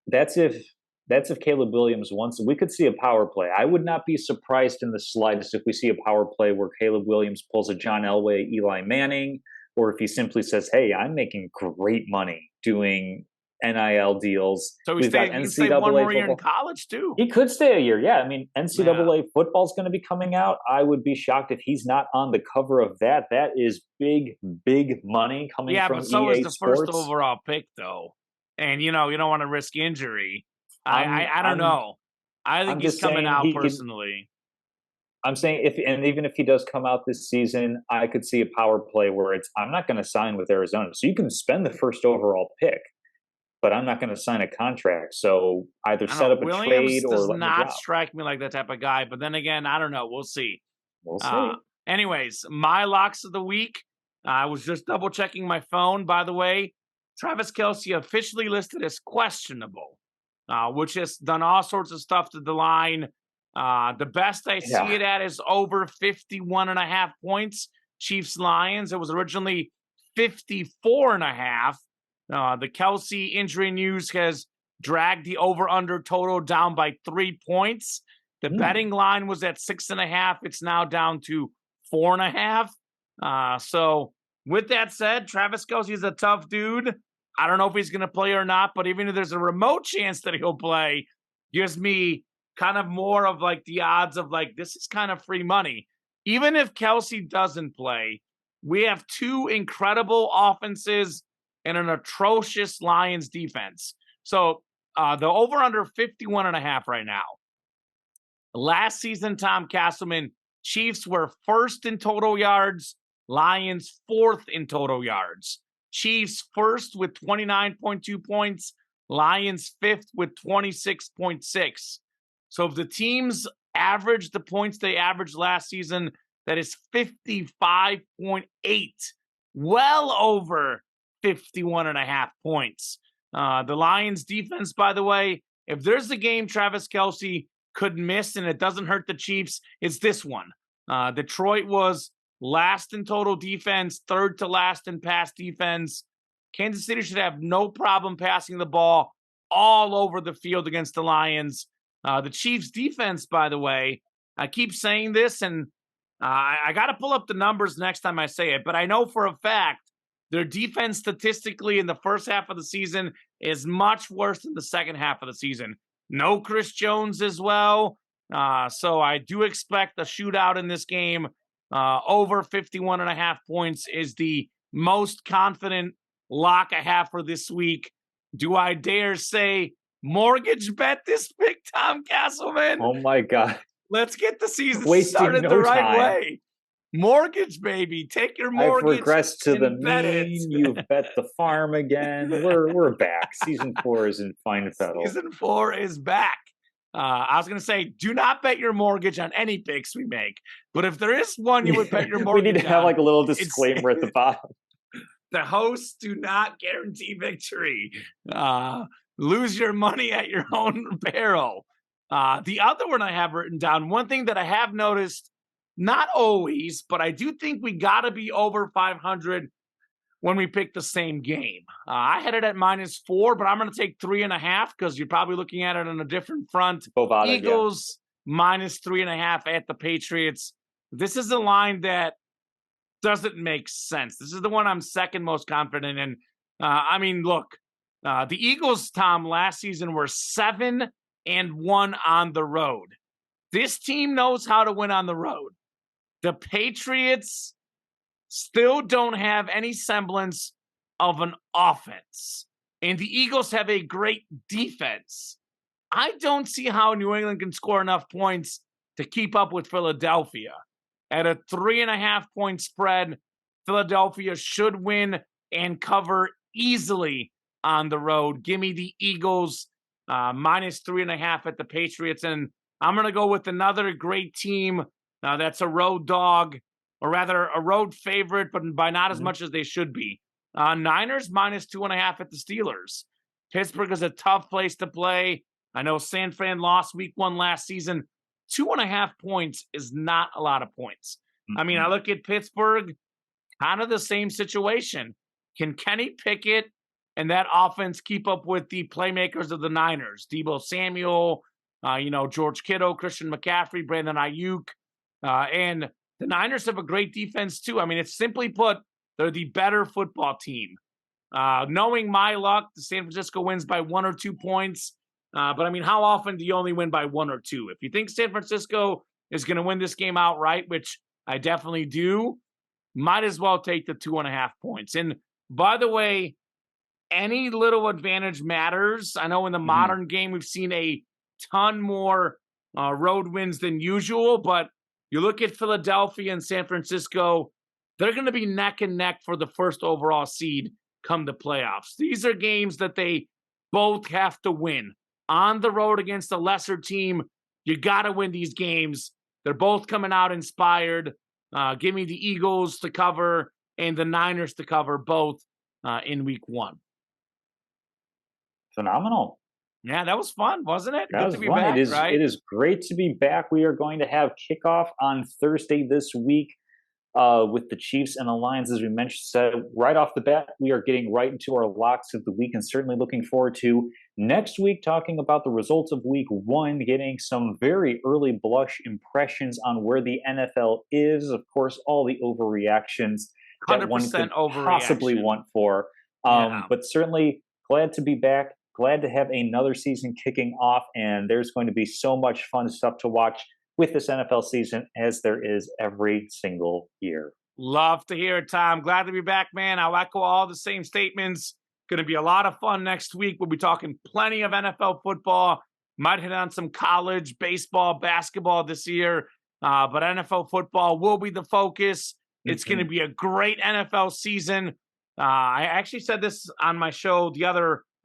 That's if Caleb Williams wants. We could see a power play. I would not be surprised in the slightest if we see a power play where Caleb Williams pulls a John Elway, Eli Manning, or if he simply says, "Hey, I'm making great money doing NIL deals." So We've got he can stay one NCAA more year in football. college too. He could stay a year. Yeah, I mean, Yeah. NCAA football is going to be coming out. I would be shocked if he's not on the cover of that. That is big, big money coming Yeah, from but so is EA the first Sports. overall pick, though. And you don't want to risk injury. I don't I'm know. I think I'm he's just coming saying out he could. personally. I'm saying even if he does come out this season, I could see a power play where it's I'm not going to sign with Arizona. So you can spend the first overall pick, but I'm not going to sign a contract. So either I don't set know. up a trade Williams or does let me not drop. strike me like that type of guy. But then again, I don't know. We'll see. We'll Uh, see. anyways, my locks of the week. I was just double checking my phone, by the way. Travis Kelce officially listed as questionable, which has done all sorts of stuff to the line. The best I see Yeah. it at is over 51.5 points. Chiefs Lions. It was originally 54.5. The Kelce injury news has dragged the over-under total down by 3 points. The betting line was at 6.5. It's now down to 4.5. So with that said, Travis Kelce is a tough dude. I don't know if he's going to play or not, but even if there's a remote chance that he'll play, gives me kind of more of like the odds of like, this is kind of free money. Even if Kelce doesn't play, we have two incredible offenses and an atrocious Lions defense. So the over under 51.5 right now. Last season, Tom Casselman, Chiefs were first in total yards, Lions fourth in total yards. Chiefs first with 29.2 points, Lions fifth with 26.6. So if the teams average the points they averaged last season, that is 55.8, well over 51.5 points. The Lions defense, by the way, if there's a game Travis Kelce could miss and it doesn't hurt the Chiefs, it's this one. Detroit was last in total defense, third to last in pass defense. Kansas City should have no problem passing the ball all over the field against the Lions. The Chiefs defense, by the way, I keep saying this, and I got to pull up the numbers next time I say it, but I know for a fact their defense statistically in the first half of the season is much worse than the second half of the season. No Chris Jones as well. So I do expect a shootout in this game. Over 51.5 points is the most confident lock I have for this week. Do I dare say mortgage bet this pick, Tom Casselman? Oh my God. Let's get the season Wasting started no the right time. way. Mortgage, baby. Take your I've mortgage. regressed to the and bet it. mean. You've bet the farm again. We're back. Season 4 is in fine fettle. Season 4 is back. I was going to say, do not bet your mortgage on any picks we make. But if there is one you would bet your mortgage We need to have on, like a little disclaimer at the bottom. The hosts do not guarantee victory. Lose your money at your own peril. The other one I have written down, one thing that I have noticed, not always, but I do think we got to be over 500 when we pick the same game. I had it at -4, but I'm going to take 3.5 because you're probably looking at it on a different front. Bovada, Eagles -3.5 at the Patriots. This is a line that doesn't make sense. This is the one I'm second most confident in. I mean, look, the Eagles, Tom, last season were 7-1 on the road. This team knows how to win on the road. The Patriots still don't have any semblance of an offense. And the Eagles have a great defense. I don't see how New England can score enough points to keep up with Philadelphia. At a 3.5-point spread, Philadelphia should win and cover easily on the road. Give me the Eagles minus 3.5 at the Patriots. And I'm going to go with another great team that's a road dog, or rather a road favorite, but by not as much as they should be. Niners minus 2.5 at the Steelers. Pittsburgh is a tough place to play. I know San Fran lost week 1 last season. 2.5 points is not a lot of points. I mean, I look at Pittsburgh, kind of the same situation. Can Kenny Pickett and that offense keep up with the playmakers of the Niners? Deebo Samuel, George Kittle, Christian McCaffrey, Brandon Ayuk. And the Niners have a great defense too. I mean, it's simply put, they're the better football team. Knowing my luck, the San Francisco wins by 1 or 2 points. But I mean, how often do you only win by 1 or 2? If you think San Francisco is going to win this game outright, which I definitely do, might as well take the 2.5 points. And by the way, any little advantage matters. I know in the modern game, we've seen a ton more road wins than usual, but you look at Philadelphia and San Francisco, they're going to be neck and neck for the first overall seed come the playoffs. These are games that they both have to win. On the road against a lesser team, you got to win these games. They're both coming out inspired. Give me the Eagles to cover and the Niners to cover both in week 1. Phenomenal. Yeah, that was fun, wasn't it? That Good was to be fun. back, right? It is great to be back. We are going to have kickoff on Thursday this week with the Chiefs and the Lions, as we mentioned. So right off the bat, we are getting right into our locks of the week, and certainly looking forward to next week talking about the results of week 1, getting some very early blush impressions on where the NFL is. Of course, all the overreactions that one could possibly want for. But certainly glad to be back. Glad to have another season kicking off, and there's going to be so much fun stuff to watch with this NFL season, as there is every single year. Love to hear it, Tom. Glad to be back, man. I'll echo all the same statements. Going to be a lot of fun next week. We'll be talking plenty of NFL football. Might hit on some college baseball, basketball this year, but NFL football will be the focus. It's going to be a great NFL season. I actually said this on my show,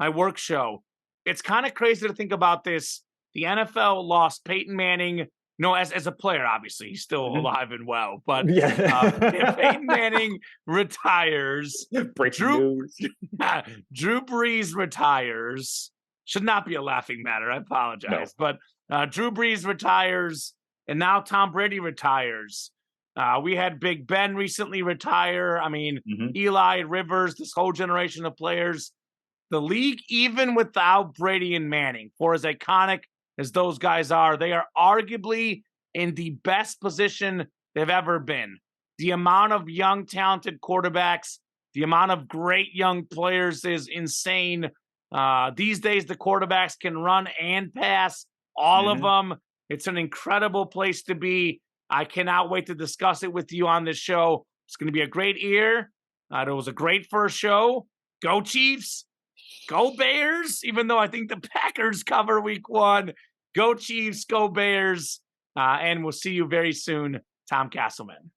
my work show. It's kind of crazy to think about this. The NFL lost Peyton Manning. As a player, obviously, he's still alive and well. But if Peyton Manning retires, Drew Brees retires. Should not be a laughing matter. I apologize. No. But Drew Brees retires, and now Tom Brady retires. We had Big Ben recently retire. I mean, Eli, Rivers, this whole generation of players. The league, even without Brady and Manning, for as iconic as those guys are, they are arguably in the best position they've ever been. The amount of young, talented quarterbacks, the amount of great young players is insane. These days, the quarterbacks can run and pass, all of them. It's an incredible place to be. I cannot wait to discuss it with you on this show. It's going to be a great year. It was a great first show. Go Chiefs. Go Bears, even though I think the Packers cover week 1. Go Chiefs, go Bears, and we'll see you very soon, Tom Casselman.